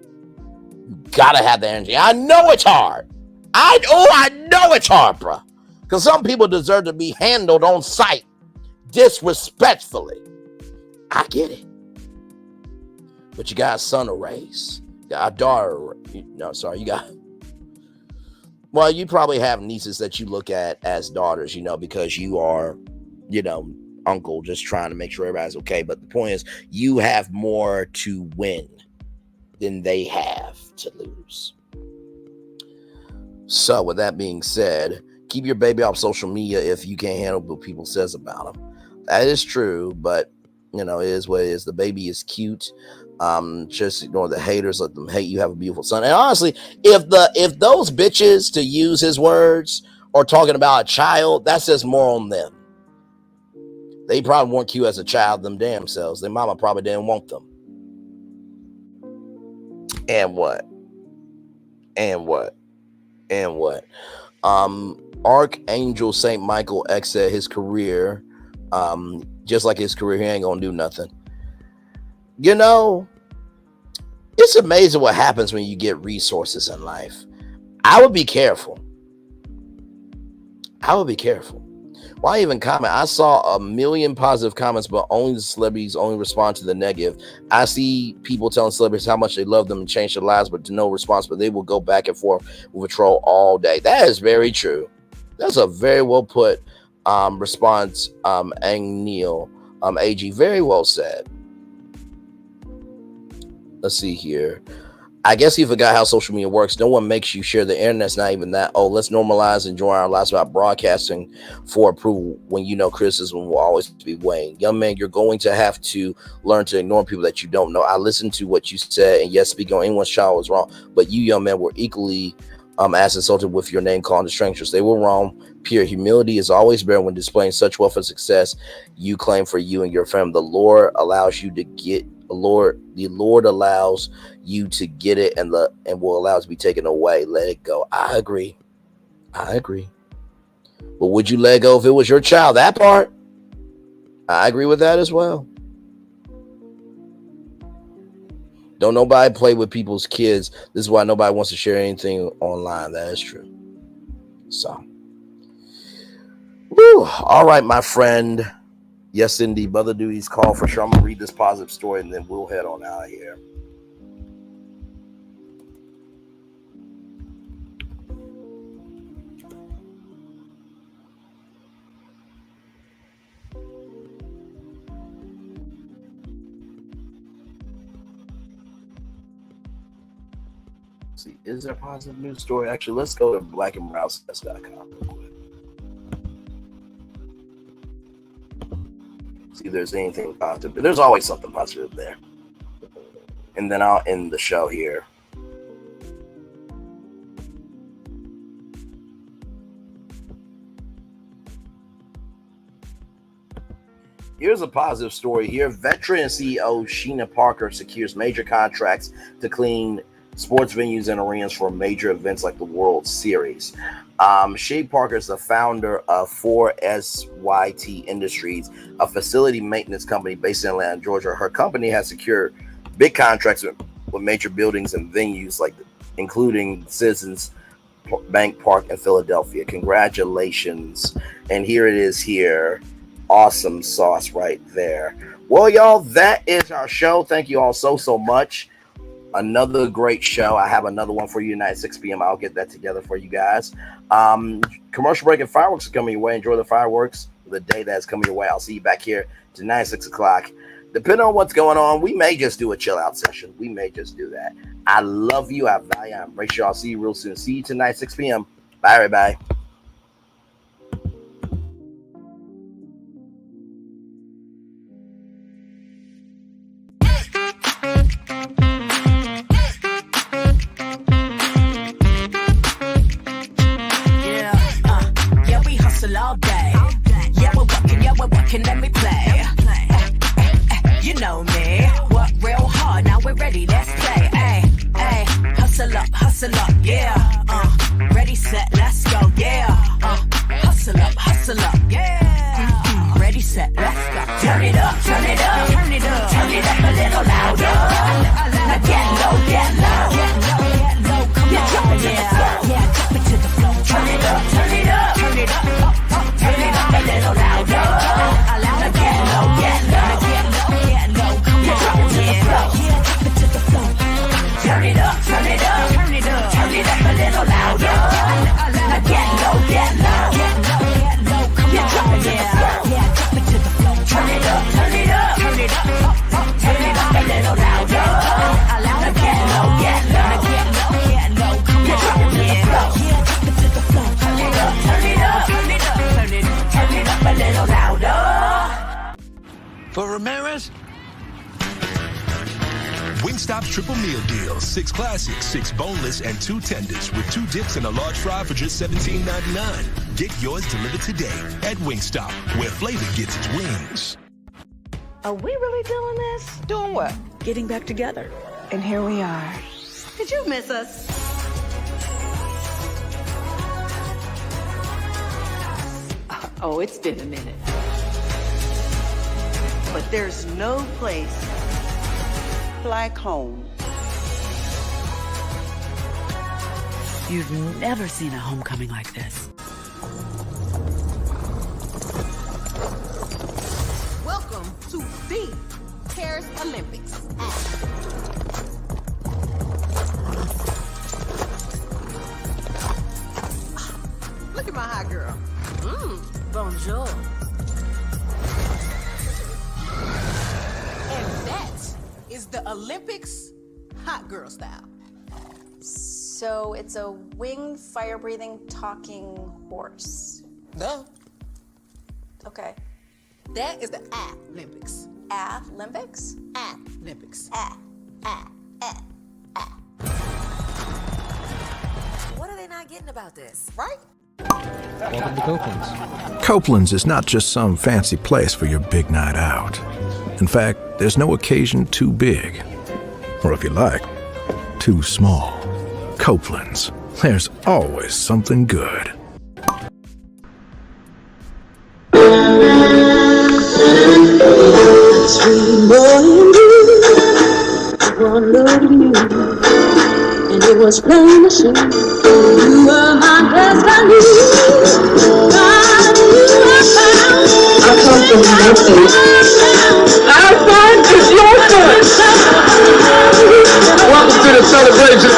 You gotta have the energy. I know it's hard. I know it's hard, bro. Because some people deserve to be handled on sight disrespectfully. I get it. But you got a son to raise. You got a daughter. Well, you probably have nieces that you look at as daughters, because you are, uncle, just trying to make sure everybody's okay. But the point is, you have more to win than they have to lose. So with that being said, keep your baby off social media if you can't handle what people says about them. That is true, but it is what it is. The baby is cute. Just ignore the haters. Let them hate you. Have a beautiful son. And honestly, if those bitches, to use his words, are talking about a child, that says more on them. They probably weren't cute as a child them damn selves. Their mama probably didn't want them. And what? Archangel St. Michael X said his career, just like his career, he ain't gonna do nothing. It's amazing what happens when you get resources in life. I would be careful. Why even comment? I saw 1 million positive comments, but only the celebrities only respond to the negative. I see people telling celebrities how much they love them and change their lives, but to no response, but they will go back and forth with a troll all day. That is very true. That's a very well put response, Ang Neil, AG. Very well said. Let's see here. I guess he forgot how social media works. No one makes you share. The internet's not even that. Oh, let's normalize enjoy our lives about broadcasting for approval when criticism will always be weighing. Young man, you're going to have to learn to ignore people that you don't know. I listened to what you said, and yes, speaking on anyone's child was wrong, but you, young man, were equally as insulted with your name called to strangers. They were wrong. Pure humility is always better when displaying such wealth and success you claim for you and your family. The Lord allows you to get the Lord allows you to get it and will allow it to be taken away. Let it go. I agree. But would you let go if it was your child? That part, I agree with that as well. Don't nobody play with people's kids. This is why nobody wants to share anything online. That is true. So, woo. All right, my friend. Yes, indeed. Brother Dewey's call for sure. I'm going to read this positive story and then we'll head on out of here. See, is there a positive news story? Actually, let's go to blackandbrownsets.com real quick. See if there's anything positive. But there's always something positive there. And then I'll end the show here. Here's a positive story here. Veteran CEO Sheena Parker secures major contracts to clean sports venues and arenas for major events like the World Series. Sheena Parker is the founder of 4SYT Industries, a facility maintenance company based in Atlanta, Georgia. Her company has secured big contracts with major buildings and venues, including Citizens Bank Park in Philadelphia. Congratulations. And here it is here. Awesome sauce right there. Well, y'all, that is our show. Thank you all so much. Another great show. I have another one for you tonight at 6 p.m. I'll get that together for you guys. Commercial break and fireworks are coming your way. Enjoy the fireworks the day that's coming your way. I'll see you back here tonight at 6 o'clock. Depending on what's going on, we may just do a chill out session. We may just do that. I love you. I value you. I embrace you. I'll see you real soon. See you tonight at 6 p.m. Bye, everybody. All day. Yeah, we're working, let me play. You know me, work real hard, now we're ready, let's play. Hustle up, yeah. Ready, set, let's go, yeah. Hustle up, yeah. Ready, set, let's go. Turn it up, turn it up, turn it up, turn it up a little louder. Now get low, come on, yeah, drop it to the floor. Turn it up, turn it up, turn it up. Turn it up a little louder. Now get low, come on, yeah, drop it to the floor. Turn it up, turn it up, turn it up, turn it up a little louder. Now get low, come on, yeah, drop it to the floor. Turn it up, turn it up, turn it up, turn it up a little louder. Now get low, come on, yeah, drop it to the floor. Turn it up, turn it up, turn it up. Turn it up a little louder. For Ramirez? Wingstop's triple meal deal. 6 classics, 6 boneless, and 2 tenders with 2 dips and a large fry for just $17.99. Get yours delivered today at Wingstop, where flavor gets its wings. Are we really doing this? Doing what? Getting back together. And here we are. Did you miss us? Oh, it's been a minute. But there's no place like home. You've never seen a homecoming like this. Welcome to the Paris Olympics. Look at my hot girl. Bonjour. And that is the Olympics hot girl style. So it's a winged, fire-breathing, talking horse. Duh. Okay. That is the Olympics. Olympics? Olympics. What are they not getting about this, right? Welcome to Copeland's. Copeland's is not just some fancy place for your big night out. In fact, there's no occasion too big, or if you like, too small. Copeland's, there's always something good. Sweet morning dew, one look at you, and it was plain to see you were my destiny. God, you were found. I come from nothing. Our son is your son. Welcome to the celebration.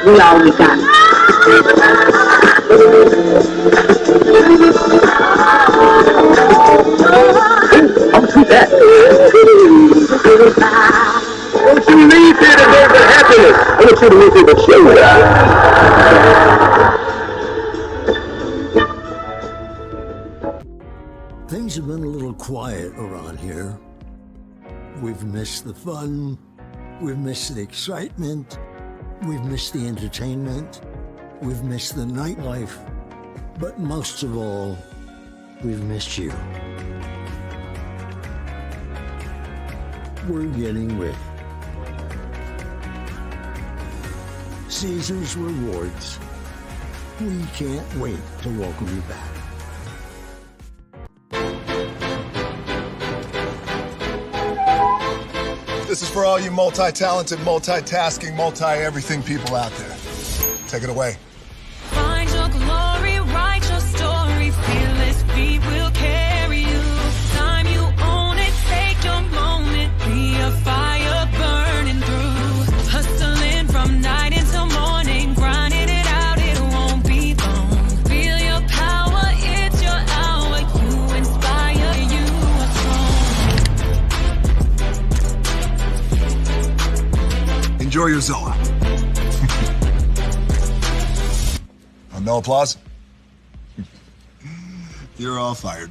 We all we got. Don't you leave here today with happiness. I want you to leave here with shame. Things have been a little quiet around here. We've missed the fun. We've missed the excitement. We've missed the entertainment. We've missed the nightlife. But most of all, we've missed you. We're getting ready. Caesar's Rewards. We can't wait to welcome you back. This is for all you multi-talented, multitasking, multi-everything people out there. Take it away. Find your glory, write your story, fearless feet will carry you. Time you own it, take your moment, be a fire burning through. Hustling from night until morning, grinding it out, it won't be long. Feel your power, it's your hour, you inspire, you are strong. Enjoy your Zoa. No applause? You're all fired.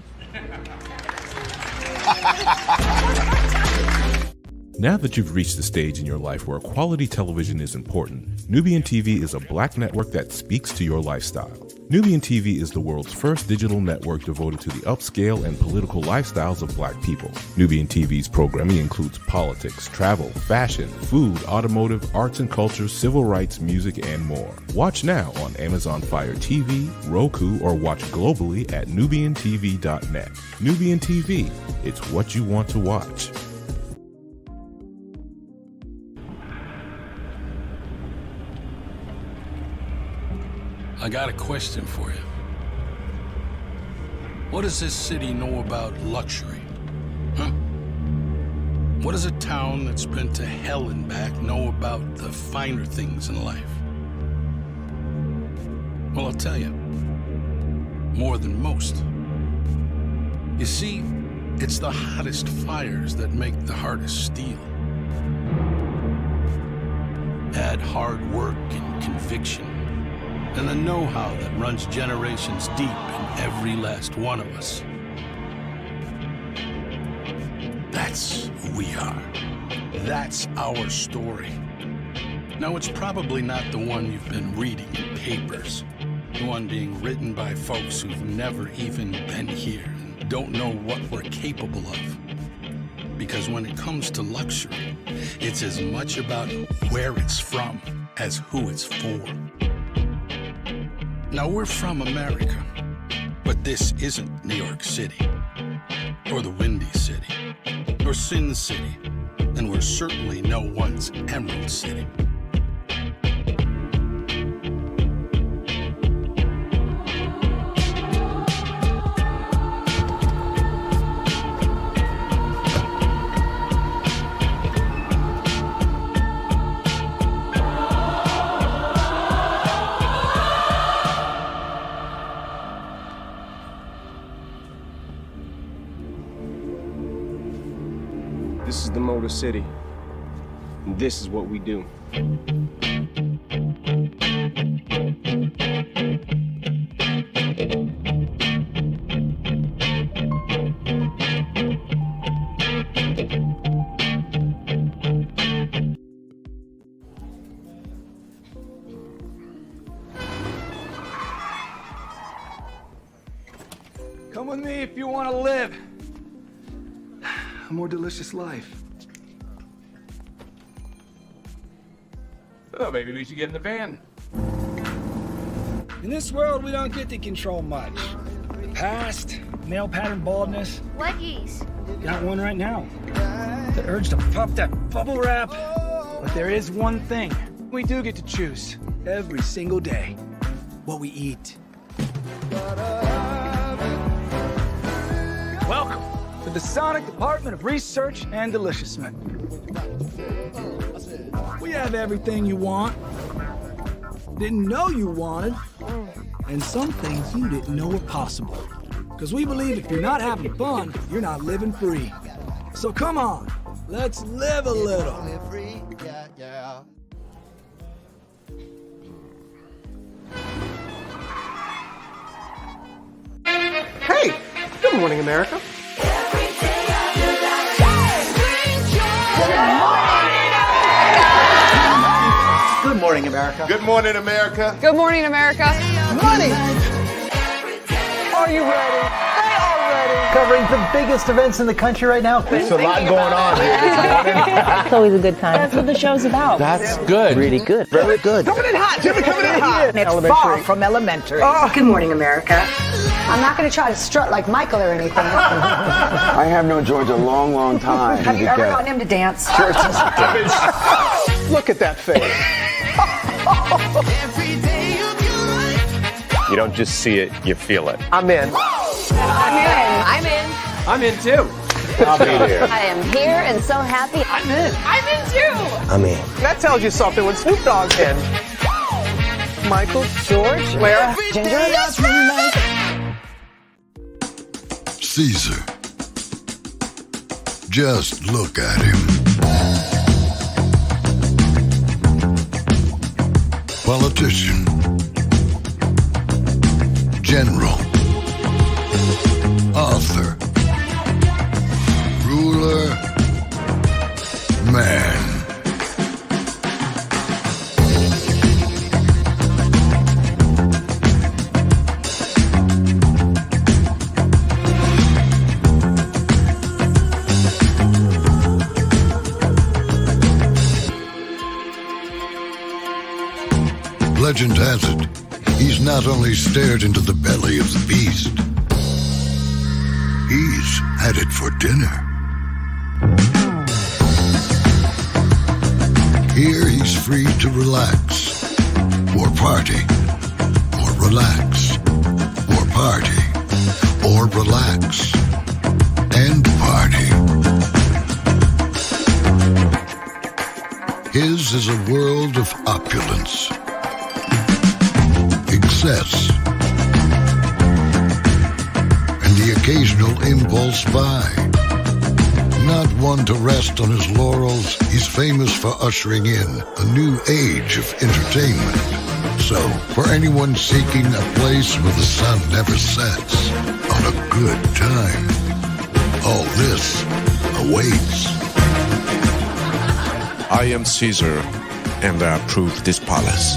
Now that you've reached the stage in your life where quality television is important, Nubian TV is a Black network that speaks to your lifestyle. Nubian TV is the world's first digital network devoted to the upscale and political lifestyles of Black people. Nubian TV's programming includes politics, travel, fashion, food, automotive, arts and culture, civil rights, music, and more. Watch now on Amazon Fire TV, Roku, or watch globally at nubiantv.net. Nubian TV, it's what you want to watch. I got a question for you. What does this city know about luxury? Huh? What does a town that's been to hell and back know about the finer things in life? Well, I'll tell you. More than most. You see, it's the hottest fires that make the hardest steel. Add hard work and conviction, and the know-how that runs generations deep in every last one of us. That's who we are. That's our story. Now, it's probably not the one you've been reading in papers, the one being written by folks who've never even been here and don't know what we're capable of. Because when it comes to luxury, it's as much about where it's from as who it's for. Now, we're from America, but this isn't New York City, or the Windy City, or Sin City, and we're certainly no one's Emerald City. This is the Motor City, and this is what we do. Come with me if you want to live a more delicious life. Oh, maybe we should get in the van. In this world, we don't get to control much. The past, male pattern baldness. Leggies. Got one right now. The urge to pop that bubble wrap. But there is one thing we do get to choose every single day: what we eat. Welcome to the Sonic Department of Research and Deliciousment. We have everything you want, didn't know you wanted, and some things you didn't know were possible. Because we believe if you're not having fun, you're not living free. So come on, let's live a little. Hey, good morning, America. Good morning, America. Good morning, America. Good morning, America. Money! Are you ready? They are ready. Covering the biggest events in the country right now. There's a lot going on here this morning. It's always a good time. That's what the show's about. That's good. Really good. Very good. Coming in hot, Jimmy, coming in hot. It's far from elementary. Good morning, America. I'm not going to try to strut like Michael or anything. I have known George a long, long time. Have you ever gotten him to dance? Look at that face. You don't just see it, you feel it. I'm in. I'm in. I'm in too. I'll be there. I am here and so happy. I'm in. I'm in too. I'm in. That tells you something when Snoop Dogg's in. Michael, George, Lara, Ginger. Caesar. Just look at him. Politician. General. Author. Ruler. Man. Legend has it, he's not only stared into the belly of the beast, he's had it for dinner. Here he's free to relax, or party, or relax, or party, or relax, and party. His is a world of opulence, excess, and the occasional impulse buy. Not one to rest on his laurels, he's famous for ushering in a new age of entertainment. So, for anyone seeking a place where the sun never sets on a good time, all this awaits. I am Caesar, and I approve this palace.